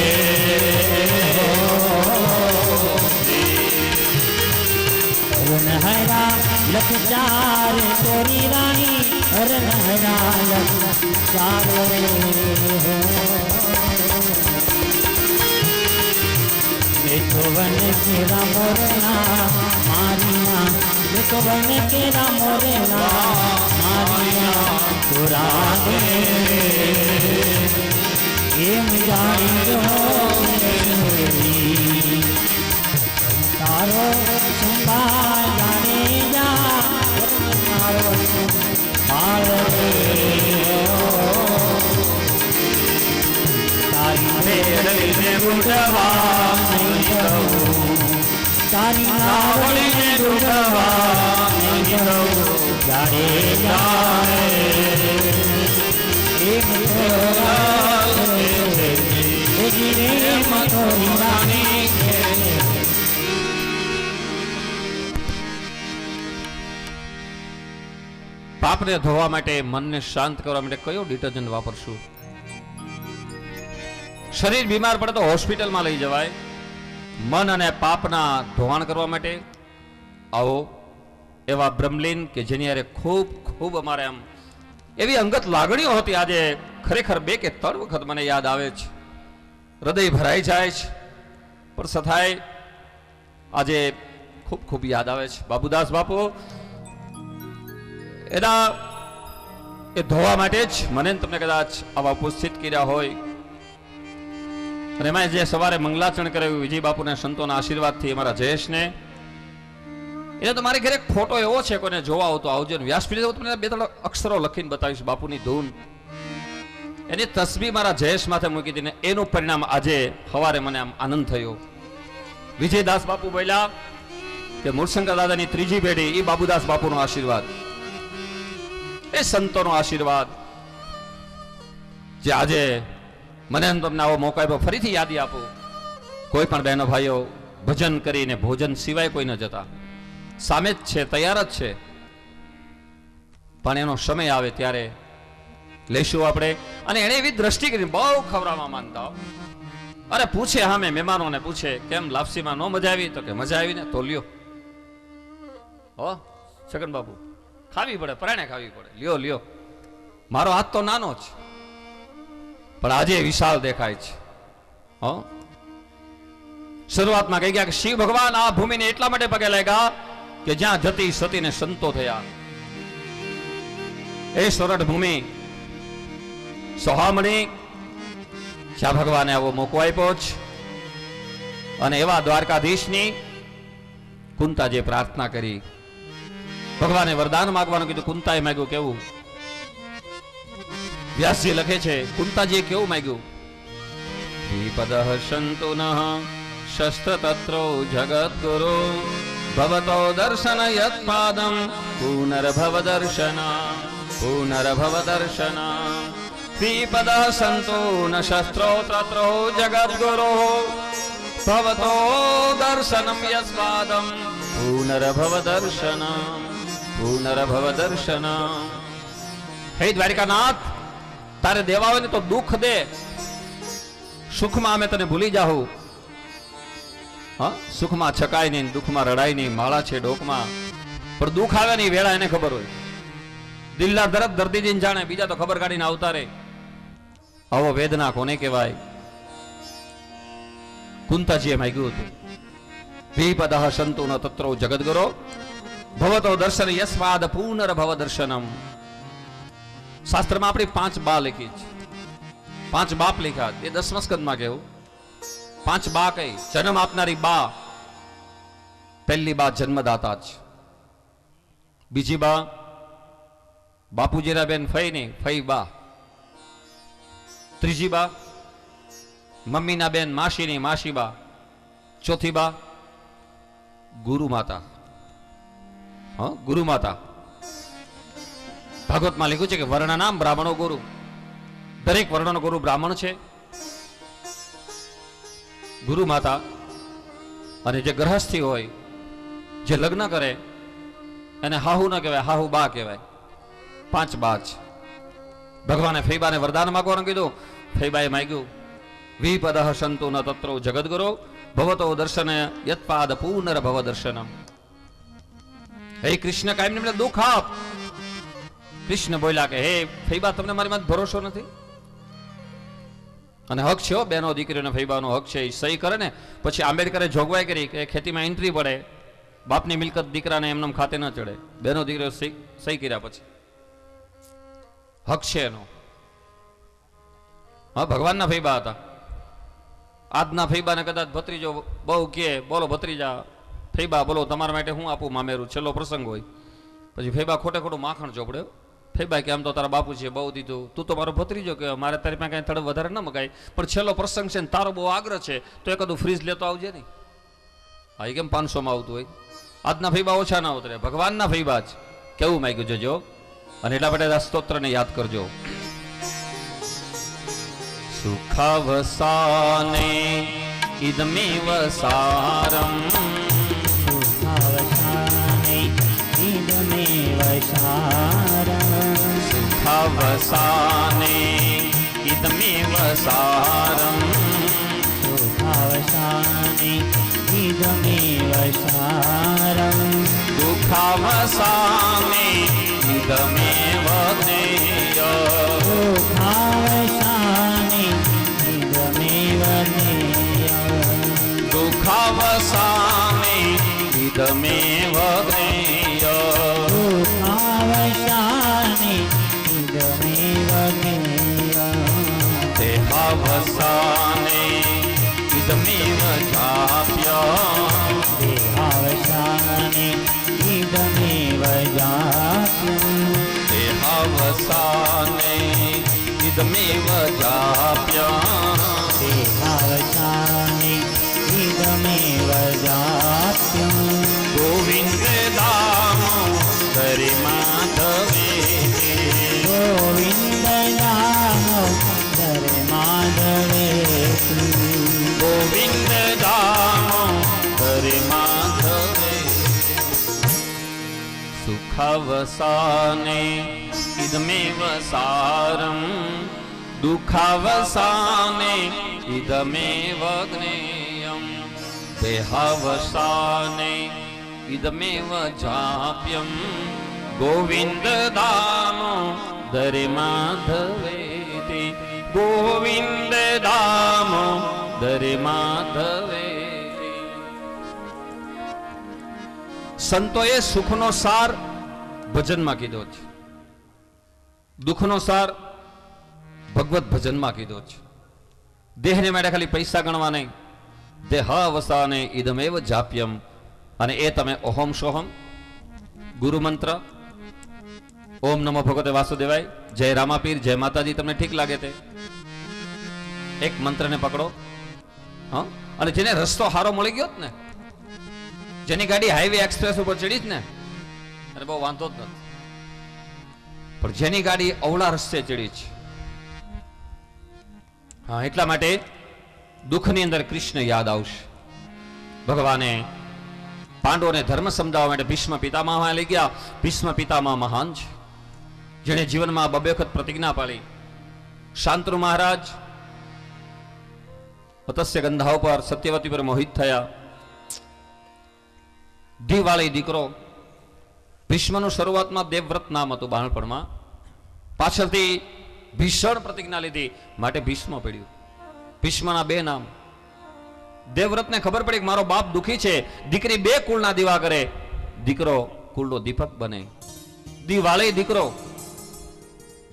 હરણ હરા લખચાર તોરી રાણી હરણ હરા લખચાર રે देखो बन केरा मोरना मारिया देखो बन केरा मोरना मारिया तुरा दे एम जानी जो तारो संभाल जाने जा तारो संभाल તારી બુડવા નહીં જવું તારી નાવડીને બુડવા નહીં જવું જાડે જાડે એક જીરે મથોરી રાણી પાપને ધોવા માટે મનને શાંત કરવા માટે કયો ડિટર્જન્ટ વાપરશું? શરીર બીમાર પડે તો હોસ્પિટલમાં લઈ જવાય. મન અને પાપના ધોવાણ કરવા માટે આવો એવા બ્રહ્મલીન કે જેની હારે ખૂબ ખૂબ અમારે આમ એવી અંગત લાગણીઓ હતી. આજે ખરેખર 2 કે 3 વખત મને યાદ આવે છે, હૃદય ભરાઈ જાય છે, પણ છતાંય આજે ખૂબ ખૂબ યાદ આવે છે. બાબુદાસ બાપુ એના એ ધોવા માટે જ મને તમને કદાચ આવા ઉપસ્થિત કર્યા હોય. અને એમાં જે સવારે મંગલાચરણ કરાવ્યું વિજય બાપુના સંતોના આશીર્વાદથી અમારા જયેશને, એને તો મારી ઘરે એક ફોટો એવો છે, કોઈને જોવા આવો તો આવજો. વ્યાસપીઠે તમને 2-3 અક્ષરો લખીને બતાવીશ, બાપુની ધૂન. એની તસબી મારા જયેશ માથે મૂકી હતી ને એનું પરિણામ આજે સવારે મને આમ આનંદ થયો. વિજયદાસ બાપુ બોલ્યા કે મૂળશંકર દાદાની 3જી પેઢી એ બાબુદાસ બાપુનો આશીર્વાદ, એ સંતોનો આશીર્વાદ જે આજે મને તમને આવો મોકો આપ્યો. ફરીથી યાદી આપો, કોઈ પણ બહેનો ભાઈઓ ભજન કરીને ભોજન સિવાય કોઈ ન જતા, સામે જ છે, તૈયાર જ છે, પણ એનો સમય આવે ત્યારે લઈશું આપણે. અને એને એવી દ્રષ્ટિ કરી બહુ ખવડાવવા માંગતા. અરે પૂછે સામે મહેમાનોને પૂછે કેમ લાપસીમાં ન મજા આવી? તો કે મજા આવી ને તો લ્યો. હો છગન બાપુ, ખાવી પડે, પરાણે ખાવી પડે, લ્યો લ્યો. મારો હાથ તો નાનો છે પણ આજે વિશાળ દેખાય છે. હો શરૂઆતમાં કહી ગયા કે શિવ ભગવાન આ ભૂમિને એટલા માટે પગે લાગ્યા કે જ્યાં જતી સતીને સંતો થયા. એ સોરઠ ભૂમિ સોહામણી જ્યાં ભગવાને આવો મોકો આપ્યો છે. અને એવા દ્વારકાધીશની કુંતા જે પ્રાર્થના કરી ભગવાને વરદાન માંગવાનું કીધું, કુંતાએ માંગ્યું કેવું? વ્યાસજી લખે છે, કુંતાજીએ કેવું માંગ્યું? વિપદઃ સંતુ નઃ શસ્ત્ર તત્રો જગદ્ગુરો ભવતો દર્શન યત પાદમ પુનર્ભવ દર્શન પુનર્ભવ દર્શન વિપદઃ સંતુ ન શસ્ત્રો તત્રો જગદ્ગુરો ભવતો દર્શનમ યત પાદમ પુનર્ભવ દર્શન પુનર્ભવ દર્શન. હે દ્વારિકાનાથ, તારે દેવા હોય ને તો દુઃખ દે, સુખમાં અમે તને ભૂલી જાહું. હા, સુખમાં છકાય નહીં, દુઃખમાં રડાય નહીં, માળા છે ડોકમાં, પણ દુઃખ આવે નહીં વેળા એને ખબર હોય. દિલના દર્દ દર્દીજીને જાણે, બીજા તો ખબર કાઢીને આવતા રે. આવો વેદના કોને કહેવાય? કુંતાજીએ માંગ્યું હતું, વિપદઃ સંતુ ન તત્રો જગદ્ગુરો ભવતો દર્શન યસ્વાદ પુનર્ભવ દર્શનમ. શાસ્ત્રમાં આપણી 5 બા લખી છે, 5 બાપ લખ્યા. એ 10મા સ્કંદમાં કેવું 5 બા કઈ? જન્મ આપનારી બા. પહેલી બા જન્મદાતા જ. બીજી બા બાપુજીના બેન ફઈ નહીં, ફઈ બા. ત્રીજી બા મમ્મીના બેન માસી નહીં, માસી બા. ચોથી બા ગુરુ માતા. હા, ગુરુ માતા. ભાગવતમાં લખ્યું છે કે વર્ણનામ બ્રાહ્મણો ગુરુ. દરેક વર્ણનો ગુરુ બ્રાહ્મણ છે. ગુરુ માતા. અને જે ગ્રહસ્થી હોય, જે લગ્ન કરે, એને હાહુ ન કહેવાય, હાહુ બા કહેવાય. 5 બા છે. ભગવાને ફૈબાને વરદાન માંગવાનું કીધું. ફૈબાએ માંગ્યું, વિપદઃ સંતુ ન તત્રો જગદ્ગુરો ભવતો દર્શન યત્પાદ પુનર્ભવ દર્શનમ. હે કૃષ્ણ, કાયમ ને દુઃખ આપ. કૃષ્ણ બોલ્યા કે હે ફૈબા, તમને મારી માં ભરોસો નથી? અને હક છે, બેનો દીકરીઓને ફૈબાનો હક છે. સહી કરે ને પછી આંબેડકરે જોગવાઈ કરી કે ખેતીમાં એન્ટ્રી પડે, બાપની મિલકત દીકરાને એમનેમ ખાતે ન ચડે. બેનો દીકરીઓ સહી કર્યા પછી હક છે એનો. હા, ભગવાનના ફૈબા હતા. આજના ફૈબાને કદાચ ભત્રીજો બહુ કે, બોલો ભત્રીજા ફૈબા બોલો તમારા માટે હું આપું મામેરું, છેલ્લો પ્રસંગ હોય. પછી ફૈબા ખોટે ખોટું માખણ ચોપડે. ફૈબા કે આમ તો તારા બાપુ છે, બહુ દીધું, તું તો મારો ભત્રીજો કે મારે તારી પાસે કઈ થોડું વધારે ન મગાય, પણ છેલ્લો પ્રસંગ છે ને તારો બહુ આગ્રહ છે તો એકાદું ફ્રીજ લેતો આવજે નહીં. હા, એ કેમ 500માં આવતું હોય? આજના ફૈબા ઓછા ના ઉતરે, ભગવાનના ફૈબા જ. કેવું માંગ્યું જજો. અને એટલા માટે આ સ્તોત્રને યાદ કરજો. સુખાવસાને ઇદમેવ સારમ સુખાવસાને ઇદમેવ સારમ સુખાવસાને ઇદમેવ સારમ સુખાવસાને ઇદમેવ સારમ દુઃખાવસાને ઇદમેવ જ્ઞેય સુખાવસાને ઇદમેવ જ્ઞેય દુઃખાવસાને ઇદમેવ જ્ઞેય સુખાવસાને ઇદમેવ જ્ઞેય દેહાવસાને ઇદમેવ જાપ્ય દેહાવસાને ઇદમેવ જાપ્યં દેહાવસાને ઇદમેવ જાપ્ય દેહાવસાને ઇદમેવ જાપ્યં ગોવિંદ દામો હરે માધવે ગોવિંદ દામોદર માધવે ગોવિંદ દામો હરે માધવે સુખાવસાને ઇદમેવ સારમ દુઃખાવસાને ઇદમેવ જ્ઞેયમ દેહાવસાને ઇદમેવ જાપ્યમ ગોવિંદ દામો દરે માધવે ગોવિંદ દામો દરે માધવે. સંતોએ સુખનો સાર ભજનમાં કીધો છે, દુઃખનો સાર ભગવત ભજનમાં કીધો છે. દેહને માટે ખાલી પૈસા ગણવા નહીં. દેહાવસાને ઇદમેવ જાપ્યમ, અને એ તમે ઓહમ સોહમ ગુરુ મંત્ર ઓમ નમો ભગવતે વાસુદેવાય, જય રામાપીર, જય માતાજી, તમને ઠીક લાગે તે એક મંત્રને પકડો. હા, અને જેને રસ્તો હારો મળી ગયો ને, જેની ગાડી હાઈવે એક્સપ્રેસ ઉપર ચડી જ ને, અને બહુ વાંધો જ નથી. પણ જેની ગાડી અવળા રસ્તે ચડી છે, હા, એટલા માટે દુઃખની અંદર કૃષ્ણ યાદ આવશે. ભગવાને પાંડવોને ધર્મ સમજાવવા માટે ભીષ્મ પિતામહ લઈ ગયા. ભીષ્મ પિતામહ મહાન છે, જેણે જીવનમાં 2 વખત પ્રતિજ્ઞા પાળી. શાંતનુ મહારાજ અતસ્ય ગંધા ઉપર સત્યવતી પર મોહિત થયા. દીવાળી દીકરો ભીષ્મનું શરૂઆતમાં દેવવ્રત નામ હતું બાળપણમાં, પાછળથી ભીષણ પ્રતિજ્ઞા લીધી માટે ભીષ્મ પડ્યું. ભીષ્મના 2 નામ. દેવવ્રતને ખબર પડી કે મારો બાપ દુખી છે, દીકરી 2 કુળના દીવા કરે, દીકરો કુળનો દીપક બને. દીવાળી દીકરો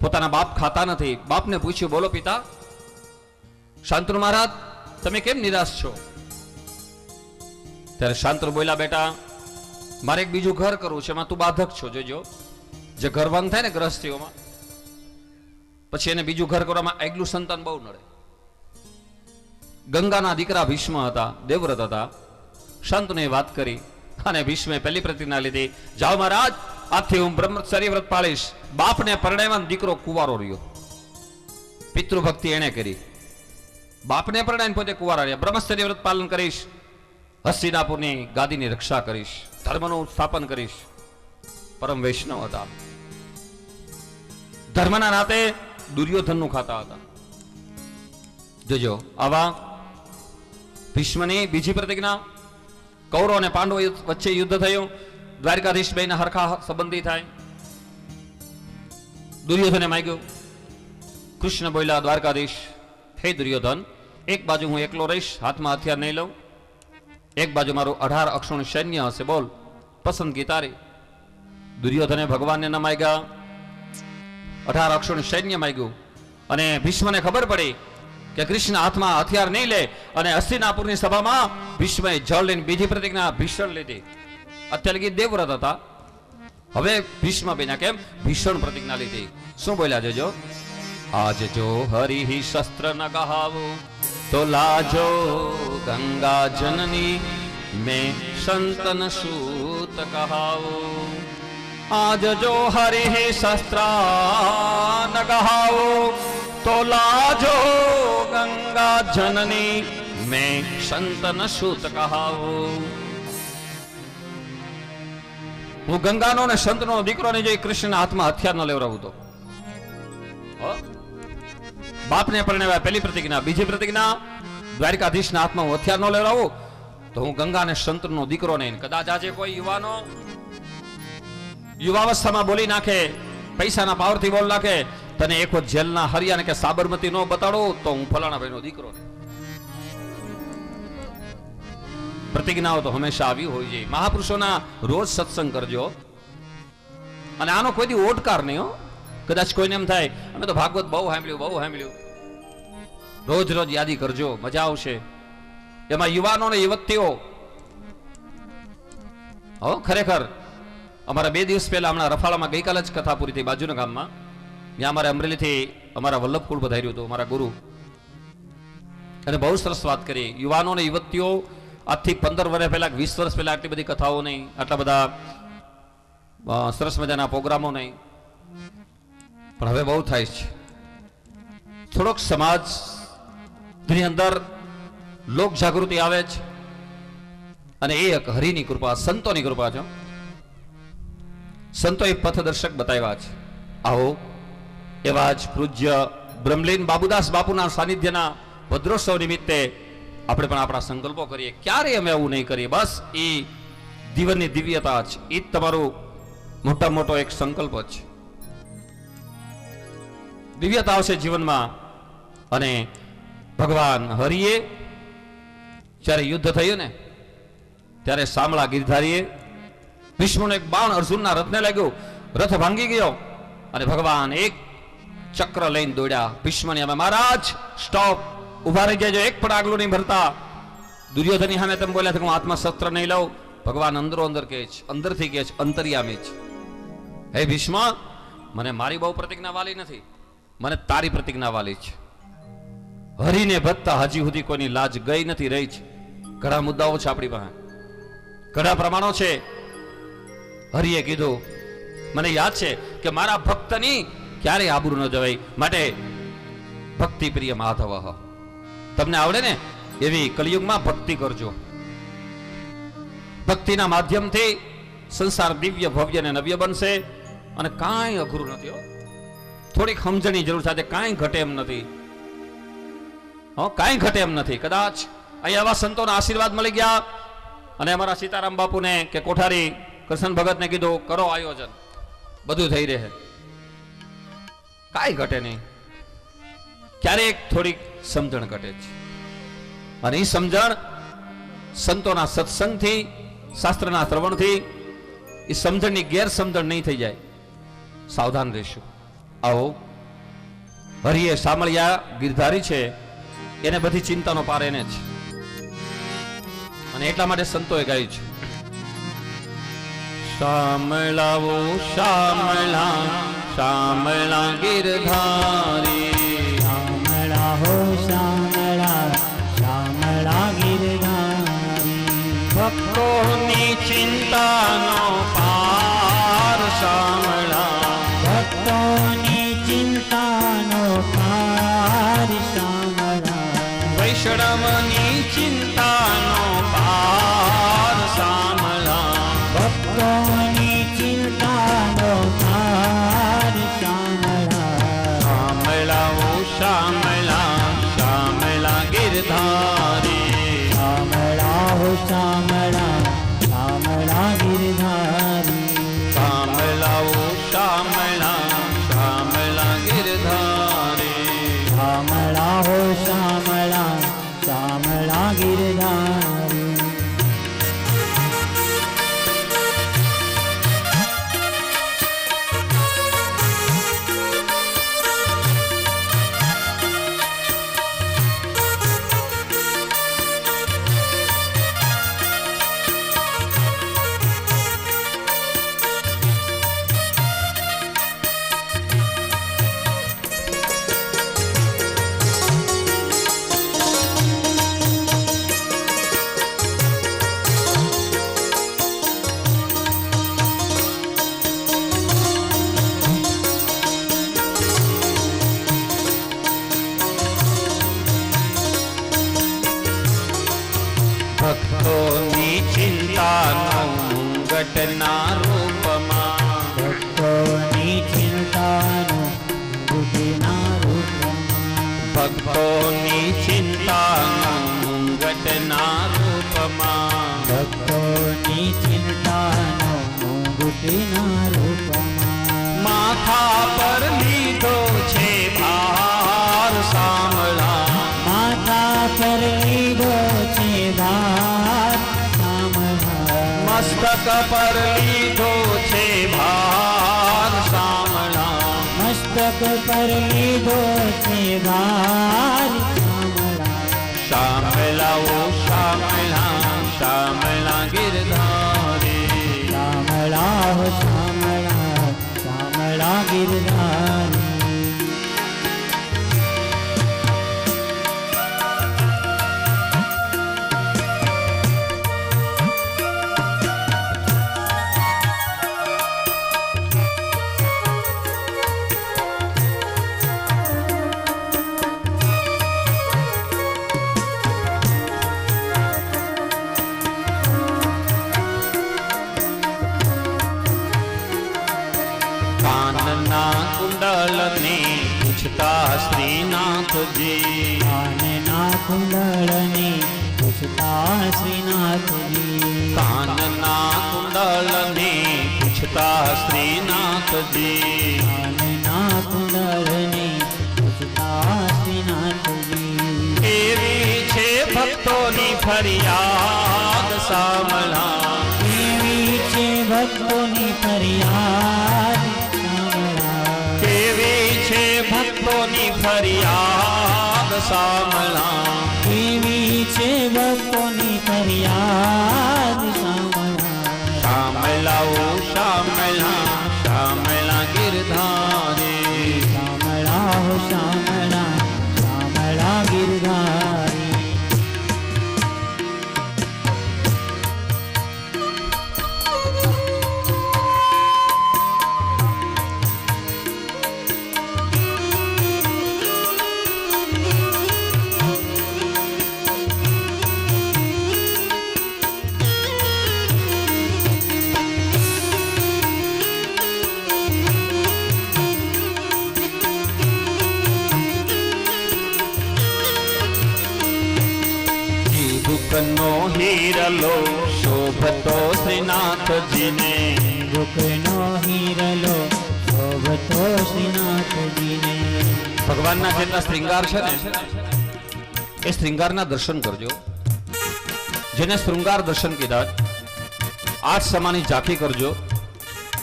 પોતાના બાપ ખાતા નથી. બાપને પૂછ્યું, બોલો પિતા. શાંતનુ મહારાજ, તમે કેમ નિરાશ છો? ત્યારે શાંતનુ બોલ્યા, બેટા, મારે એક બીજું ઘર કરવું છે, એમાં તું બાધક છો. જોજો, જે ઘર ભંગ થાય ને ગ્રહસ્થીઓમાં, પછી એને બીજું ઘર કરવામાં એકલું સંતાન બહુ નડે. ગંગાના દીકરા ભીષ્મ હતા, દેવવ્રત હતા. શાંતનુએ વાત કરી અને ભીષ્મે પહેલી પ્રતિજ્ઞા લીધી, જાઓ મહારાજ, આજથી હું બ્રહ્મચર્ય વ્રત પાળીશ. બાપને પરણાવ્યા, દીકરો કુંવારો રહ્યો. પિતૃભક્તિ એને કરી. બાપને પરણાવીને પોતે કુંવારા રહ્યા. બ્રહ્મચર્ય વ્રત પાલન કરીશ, હસ્તિનાપુરની ગાદીની રક્ષા કરીશ, ધર્મનું સ્થાપન કરીશ. પરમ વૈષ્ણવ હતા. ધર્મના નાતે દુર્યોધનનું ખાતા હતા. જોજો, આવા ભીષ્મની બીજી પ્રતિજ્ઞા. કૌરવ અને પાંડવો વચ્ચે યુદ્ધ થયું. દ્વારકાધીશ બેના હરખા સંબંધી થાય. દુર્યોધને માંગ્યું. કૃષ્ણ બોલ્યા, દ્વારકાધીશ, હે દુર્યોધન, એક બાજુ હું એકલો રહીશ, હાથમાં હથિયાર નહીં લઉં, એક બાજુ મારું 18 અક્ષોનું સૈન્ય હશે, બોલ, પસંદગી તારી. દુર્યોધને ભગવાનને ન માંગ્યા, 18 અક્ષોનું સૈન્ય માંગ્યું. અને ભીષ્મને ખબર પડી કે કૃષ્ણ હાથમાં હથિયાર નહીં લે, અને હસ્તિનાપુરની સભામાં ભીષ્મએ જળ લઈને બીજી પ્રતિજ્ઞા ભીષણ લીધી. અત્યારે લગી દેવવ્રત હતા, હવે ભીષ્મ બન્યા. કેમ? ભીષણ પ્રતિજ્ઞા લીધી. શું બોલ્યા? જોજો, આજ જો હરિ શસ્ત્ર ન કહાવો તો લાજો ગંગા જનની, મેં સંતન સૂત કહાવો. આજ જો હરિ શસ્ત્ર ન કહાવો તો લાજો ગંગા જનની, મેં સંતન સૂત કહાવો. હું ગંગાનો ને સંતનો દીકરો ને જોઈ કૃષ્ણના હાથમાં હથિયાર ન લેવડાવું તો. બાપને પરણાવ્યા, પહેલી પ્રતિજ્ઞા. બીજી પ્રતિજ્ઞા, દ્વારકાધીશના હાથમાં હું હથિયાર ન લેવડાવું તો હું ગંગા ને સંતનો દીકરો નહીં. કદાચ આજે કોઈ યુવાનો યુવાવસ્થામાં બોલી નાખે, પૈસાના પાવરથી બોલ નાખે, તને એક વખત જેલના હરિયાને કે સાબરમતી નો બતાડો તો હું ફલાણા ભાઈનો દીકરો નહીં. પ્રતિજ્ઞાઓ તો હંમેશા આવી હોય છે. મહાપુરુષોના રોજ સત્સંગ કરજો, અને આનો કોઈ દી ઓટકાર નહીં હો. કદાચ કોઈને એમ થાય અમે તો ભાગવત બહુ સાંભળ્યું, રોજ રોજ યાદી કરજો, મજા આવશે. એમાં યુવાનો ને યુવતીઓ, ખરેખર અમારા 2 દિવસ પહેલા હમણાં રફાળામાં ગઈકાલે જ કથા પૂરી થઈ, બાજુના ગામમાં. ત્યાં અમારે અમરેલીથી અમારા વલ્લભકુળ પધાર્યું હતું, અમારા ગુરુ, અને બહુ સરસ વાત કરી. યુવાનો ને યુવતીઓ આજથી 15 વર્ષ પહેલા, 20 વર્ષ પહેલા આટલી બધી કથાઓ નહીં, આટલા બધા સરસ મજાના પ્રોગ્રામો નહીં, પણ હવે બહુ થાય છે. થોડોક સમાજની અંદર લોક જાગૃતિ આવે છે, અને એ એક હરિની કૃપા, સંતોની કૃપા છે. સંતોએ પથદર્શક બતાવ્યા છે. આવો એવા જ પૂજ્ય બ્રહ્મલીન બાબુદાસ બાપુના સાનિધ્યના ભદ્રોત્સવ નિમિત્તે આપણે પણ આપણા સંકલ્પો કરીએ. ક્યારેય અમે આવું નહીં કરીએ. બસ એ જીવનની દિવ્યતા છે, એ જ તમારું મોટા મોટો એક સંકલ્પ છે. દિવ્યતા આવશે જીવનમાં. અને ભગવાન હરિએ જ્યારે યુદ્ધ થયું ને, ત્યારે શામળા ગિરધારીએ ભીષ્મનો એક બાણ અર્જુનના રથને લાગ્યો, રથ ભાંગી ગયો, અને ભગવાન એક ચક્ર લઈને દોડ્યા ભીષ્મની સામે. મહારાજ સ્ટોપ, ઉભા રહી જાય, એક પણ આગલું નહીં ભરતા. દુર્યોધનની સામે તમે બોલ્યા હું આત્મા શસ્ત્ર નહીં લઉં, ભગવાન અંદરો અંદર કહે છે, અંદરથી કહે છે, અંતર્યામી છે. હે ભીષ્મ, મને મારી બહુ પ્રતિજ્ઞા વાલી નથી, મને તારી પ્રતિજ્ઞા વાલી છે. હરીને ભજતા હજી સુધી કોઈની લાજ ગઈ નથી, રહી છે. ઘણા મુદ્દાઓ છે આપણી પાસે, ઘણા પ્રમાણો છે. હરિએ કીધું, મને યાદ છે કે મારા ભક્તની ક્યારેય આબરૂ ન જવાય, માટે ભક્તિ પ્રિય માધવ. તમને આવડે ને એવી કલિયુગમાં ભક્તિ કરજો. ભક્તિના માધ્યમથી સંસાર દિવ્ય ભવ્ય અને નવ્ય બનશે. અને કાંઈ અઘરું નથી હો. થોડીક સમજણની જરૂર સાથે કાંઈ ઘટે એમ નથી. કાંઈ ઘટે એમ નથી. કદાચ અહીં આવા સંતોના આશીર્વાદ મળી ગયા અને અમારા સીતારામ બાપુને કે કોઠારી કૃષ્ણ ભગતને કીધું કરો આયોજન, બધું થઈ રહે, કાંઈ ઘટે નહીં. ક્યારેક થોડીક સમજણ ઘટે છે. અને એ સમજણ સંતોના સત્સંગથી, શાસ્ત્રના શ્રવણથી એ સમજણની ગેરસમજણ નહીં થઈ જાય. સાવધાન રહેશું. આવો, હરિએ સામળિયા ગિરધારી છે, એને બધી ચિંતાનો પાર એને જ, અને એટલા માટે સંતોએ ગાયું છે, શામળાવો શામળા શામળા ગિરધારી, શામળા હો શામળા શામળા ગિરધારી, ભક્તોની ચિંતાનો પાર શામળા, ભક્તોની ચિંતાનો પાર શામળા, વૈષ્ણવની ચિંતાનો પાર શામળા, ભક્તોની ચિંતાનો પાર શામળા, શામળાઓ શામળા શામળા ગિરધારી, શામળા હો શામળા શામળા ગિરધારી, શામળાઓ શામળા શામળા ગિરધારી, શામળા હો શામળા શામળા ગિરધારી. ભક્તોની ચિંતાનો મુંગટના રૂપમાં, ભક્તોની ચિંતાનો બુદ્ધિના રૂપમાં, ભક્તોની ચિંતાનો મુંગટના રૂપમાં, ભક્તોની ચિંતાનો બુદ્ધિના રૂપમાં, માથા પર લીધો છે ભાર શામળા, માથા પર લીધો છે ભાર શામળા, મસ્તક પર લીધો છે ભાર શામળા, મસ્તક પર લીધો છે ભાર શામળા, શામળાઓ શામળા શામળા ગિરધારી, શામળા હો શામળા શામળા ગિરધારી. કાનના કુંડલને પૂછતા શ્રીનાથજી, કાનના કુંડળને પૂછતા શ્રીનાથજી, કાનના કુંડલને પૂછતા શ્રીનાથજી, કાનના કુંડળને પૂછતા શ્રીનાથજી, એવી છે ભક્તોની ફરિયાદ શામળા, કેવી છે ભક્તોની ફરિયાદ શામળા, કેવી છે ભક્તોની ફરિયાદ શામળા, કેવી છે ભક્તોની ફરિયાદ શામળા, શામળા શામળા ગિરધારી. નો હીરલો શોભતો શ્રીનાથજીને. દુઃખનો હીરલો શોભતો શ્રીનાથજીને. ભગવાનના જેટલા શ્રૃંગાર છે ને એ શ્રૃંગારના દર્શન કરજો. જેને શૃંગાર દર્શન કીધા આઠ સમાની ઝાંખી કરજો.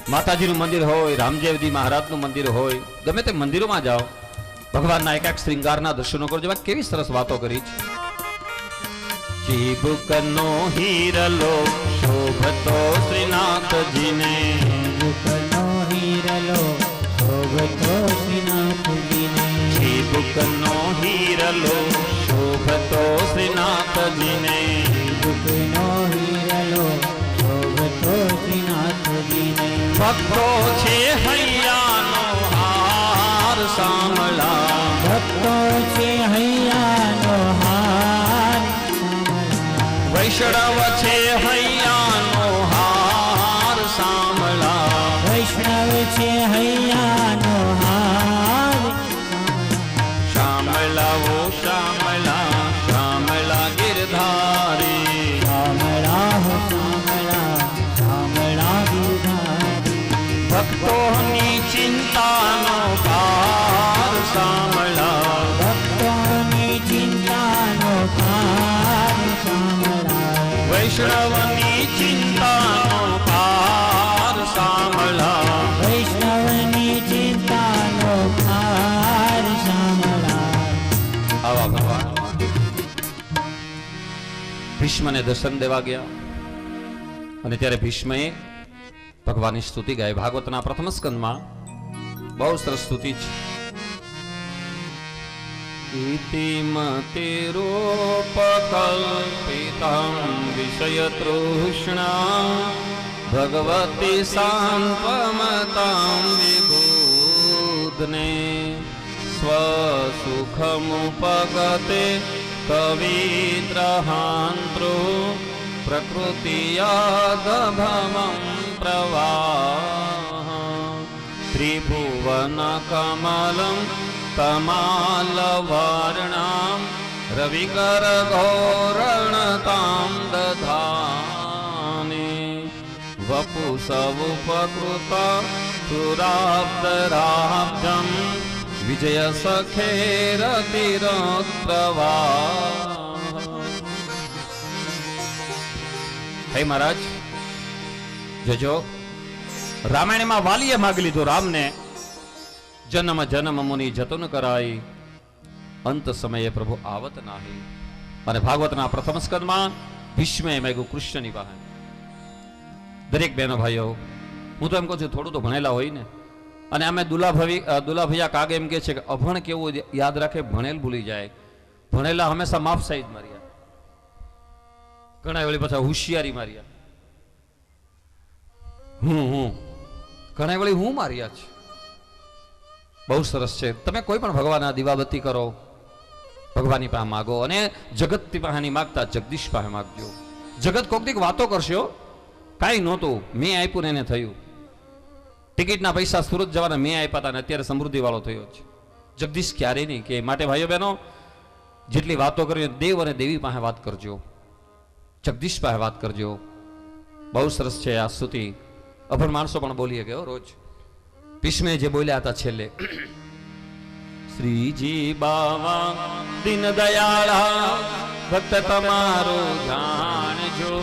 માતાજીનું મંદિર હોય, રામદેવજી મહારાજનું મંદિર હોય, ગમે તે મંદિરોમાં જાઓ, ભગવાનના એક એક શ્રૃંગારના દર્શનો કરજો. કેવી સરસ વાતો કરી છે. ચીબુકનો હીરલો શોભતો શ્રીનાથજીને. દુઃખનો હીરલો શોભતો શ્રીનાથજીને. ચીબુકનો હીરલો શોભતો શ્રીનાથજીને. દુઃખનો હીરલો શોભતો શ્રીનાથજીને. ભક્તો છે હૈયાનો હાર સામળા. ભક્તો છે હૈયાનો હાર. વૈષ્ણવ છે હૈયાનો હાર સામળા. વૈષ્ણવ છે હૈયાનો હાર. શામળાઓ શામળા શામળા ગિરધારી. શામળા હો શામળા શામળા ગિરધારી. ભક્તોની ચિંતાનો પાર સામળા. ભક્તોની ચિંતાનો પાર શામળા. વૈષ્ણવની ચિંતાનો પાર સામળા. વૈષ્ણવની ચિંતાનો પાર શામળા. આવા ભગવાન ભીષ્મને દર્શન દેવા ગયા અને ત્યારે ભીષ્મએ ભગવાનની સ્તુતિ ગાઈ. ભાગવતના પ્રથમ સ્કંદમાં બહુ સરસ સ્તુતિ છે. ઇતિમતિરૂપકલ્પિતં વિષયતૃષ્ણા ભગવતી સાંત્વમતાં વિબુધને. સ્વસુખમુપગતે કવિત્રહાંતૃ પ્રકૃતિયાદભવં પ્રવાહ. ત્રિભુવનકમલં કમાલવર્ણાં રવિકરઘોરણતાં દધાને. વપુસવુપકૃતા સુરાબ્દરાબ્જં વિજયસખેરતિરપ્રવાહ. હે મહારાજ જોજો, રામાયણમાં વાલીએ માગી લીધું રામને. જન્મ જન્મ મુનિ જતન કરાઈ, અંત સમયે પ્રભુ આવત નાહી. અને ભાગવતના પ્રથમ સ્કંદમાં ભીષ્મે માગ્યું કૃષ્ણની પાસે. દરેક બહેનો ભાઈઓ, હું તો એમ કહું છું થોડું તો ભણેલા હોય ને. અને અમે દુલાભૈયા કાગે એમ કે છે કે અભણ કેવું યાદ રાખે, ભણેલ ભૂલી જાય. ભણેલા હંમેશા માફ સાઈડ માર્યા, ઘણા વળી પાછા હોશિયારી માર્યા. હું ઘણા વળી હું માર્યા છે. બહુ સરસ છે. તમે કોઈ પણ ભગવાનના દીવાબત્તી કરો, ભગવાનની પાસે માગો. અને જગતની પાસે નહીં માગતા, જગદીશ પાસે માગજો. જગત કોક દીક વાતો કરશો, કાંઈ નહોતું, મેં આપ્યું ને એને થયું. ટિકિટના પૈસા સુરત જવાના મેં આપ્યા હતા ને અત્યારે સમૃદ્ધિ વાળો થયો છે. જગદીશ ક્યારે નહીં કે. માટે ભાઈઓ બહેનો, જેટલી વાતો કરી દેવ અને દેવી પાસે વાત કરજો, જગદીશ પાસે વાત કરજો. બહુ સરસ છે આ સ્તુતિ. અભણ માણસો પણ બોલીએ ગયો રોજ. ભીષ્મે જે બોલ્યા હતા છેલ્લે, શ્રીજી બાવા દિન દયાળા ભક્ત તમારો જાણજો.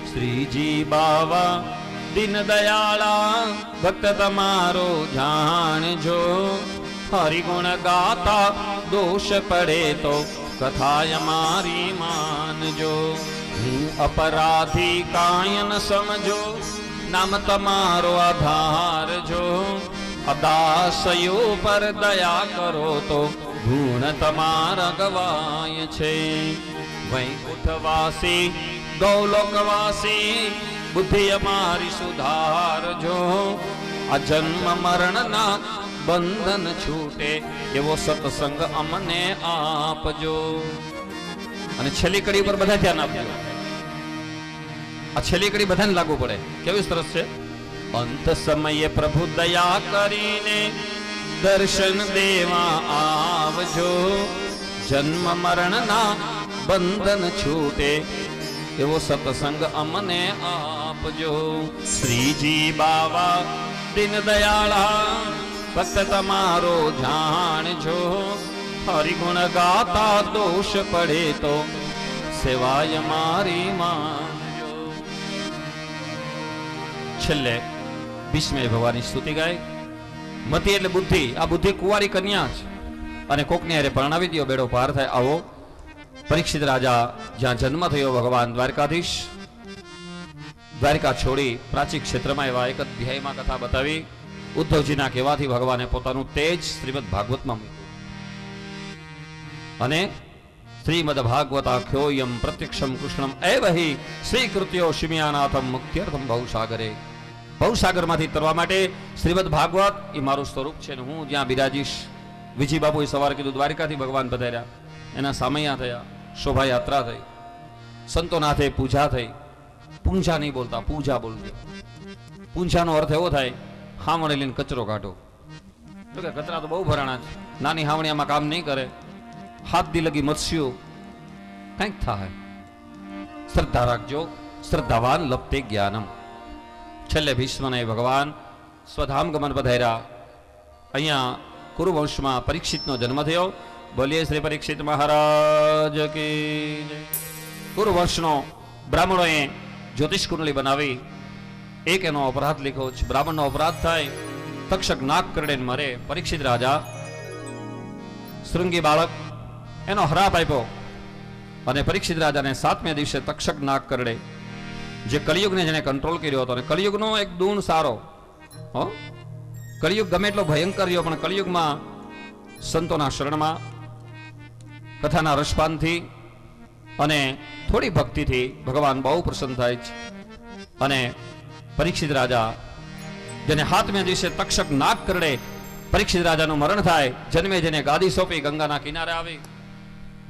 શ્રીજી બાવા દિન દયાળા ભક્ત તમારો જાણજો. હરિગુણ ગાતા દોષ પડે તો કથાય મારી માનજો. હું અપરાધી કાયન સમજો, નામ તમારો આધાર જો અદાસયો પર દયા કરો તો ગુણ તમારા ગવાય છે. વૈકુંઠવાસી ગૌલોકવાસી બુદ્ધિ અમારી સુધારજો. આ જન્મ મરણના બંધન છૂટે એવો સત્સંગ અમને આપજો. અને છેલ્લી કડી પર બધા ધ્યાન આપજો. આ છેલ્લી કડી બધાને લાગુ પડે. કેવી સરસ છે. અંત સમયે પ્રભુ દયા કરીને દર્શન દેવા આવજો. જન્મ મરણના બંધન છૂટે એવો સત્સંગ અમને આપજો. શ્રીજી બાવા દિન દયાળા ભક્ત તમારો જાણજો. હરિગુણ ગાતા દોષ પડે તો સેવાય મારી માંગજો. છેલ્લે ભીષ્મે ભગવાનની સ્તુતિ ગાય. મતિ એટલે બુદ્ધિ. આ બુદ્ધિ કુંવારી કન્યા છે અને કોકની હારે પરણાવી દો બેડો પાર થાય. આવો પરીક્ષિત રાજા જ્યાં જન્મ થયો ભગવાન દ્વારકાધીશ દ્વારકા છોડી પ્રાચીન ક્ષેત્રમાં એવા એક અધ્યાયમાં કથા બતાવી. ઉદ્ધવજીના કહેવાથી ભગવાને પોતાનું તેજ શ્રીમદ ભાગવતમાં મૂક્યું અને શ્રીમદ ભાગવતાખ્યોયમ પ્રત્યક્ષમ કૃષ્ણમ એવહિ શ્રીકૃત્યો શિમ્યાનાથમ મુક્ત્યર્થમ ભવસાગરે. ભવસાગરમાંથી તરવા માટે શ્રીમદ ભાગવત એ મારું સ્વરૂપ છે ને હું જ્યાં બિરાજીશ. વિજી બાપુએ સવારે કીધું દ્વારકાથી ભગવાન પધાર્યા, એના સામૈયા થયા, શોભાયાત્રા થઈ, સંતોનાથે પૂજા થઈ. પૂંજા નહીં બોલતા, પૂજા બોલજો. પૂંજાનો અર્થ એવો થાય હાવણી લઈને કચરો કાઢો. તો કે કચરા તો બહુ ભરાણા છે, નાની હાવણીયામાં કામ નહીં કરે. હાથ દી લગી મત્સ્યો કંઈક થાય. શ્રદ્ધા રાખજો. શ્રદ્ધાવાન લપતે જ્ઞાનમ. છેલ્લે ભીષ્મને ભગવાન સ્વધામ ગમન પધાર્યા. અહીંયા કુરુવંશમાં પરીક્ષિતનો જન્મ થયો. બોલીએ શ્રી પરીક્ષિત મહારાજ કી જય. કુરુવંશનો બ્રાહ્મણોએ જ્યોતિષ કુંડળી બનાવી. એક એનો અપરાધ લીધો છે. બ્રાહ્મણનો અપરાધ થાય, તક્ષક નાક કરડે મરે. પરીક્ષિત રાજા શૃંગી બાળક એનો હરાપ આપ્યો અને પરીક્ષિત રાજાને 7મે દિવસે તક્ષક નાક કરડે. જે કલિયુગને જેને કંટ્રોલ કર્યો હતો. અને કલિયુગનો એક ગુણ સારો, કલિયુગ ગમે એટલો ભયંકર રહ્યો પણ કલિયુગમાં સંતોના શરણમાં કથાના રસપાનથી અને થોડી ભક્તિથી ભગવાન બહુ પ્રસન્ન થાય છે. અને પરીક્ષિત રાજા જેને 7મે દિવસે તક્ષક નાક કરડે, પરીક્ષિત રાજાનું મરણ થાય. જન્મે જેને ગાદી સોંપી ગંગાના કિનારે આવી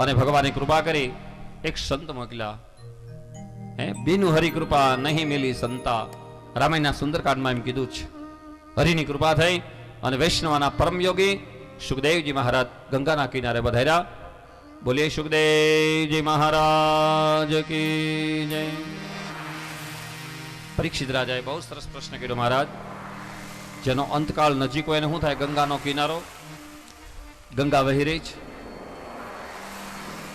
અને ભગવાને કૃપા કરી એક સંત મોકલ્યા. બિનુ હરિ કૃપા નહીં મિલી સંતા. રામાયણના સુંદરકાંડમાં એમ કીધું છે. હરિની કૃપા થઈ અને વૈષ્ણવના પરમયોગી સુખદેવજી મહારાજ ગંગાના કિનારે પધાર્યા. બોલીએ સુખદેવજી મહારાજ કી જય. પરીક્ષિત રાજાએ બહુ સરસ પ્રશ્ન કર્યો. મહારાજ, જેનો અંતકાળ નજીક હોય એને શું થાય? ગંગાનો કિનારો, ગંગા વહી રહી છે.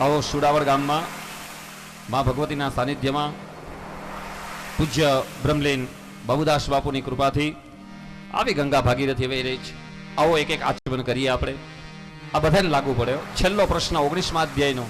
આવો સુડાવડ ગામમાં મા ભગવતીના સાનિધ્યમાં પૂજ્ય બ્રહ્મલીન બાબુદાસ બાપુની કૃપાથી આવી ગંગા ભાગીરથી વહી રહી છે. આવો એક એક આચમન કરીએ આપણે. આ બધાને લાગુ પડ્યો. છેલ્લો પ્રશ્ન 19મા અધ્યાયનો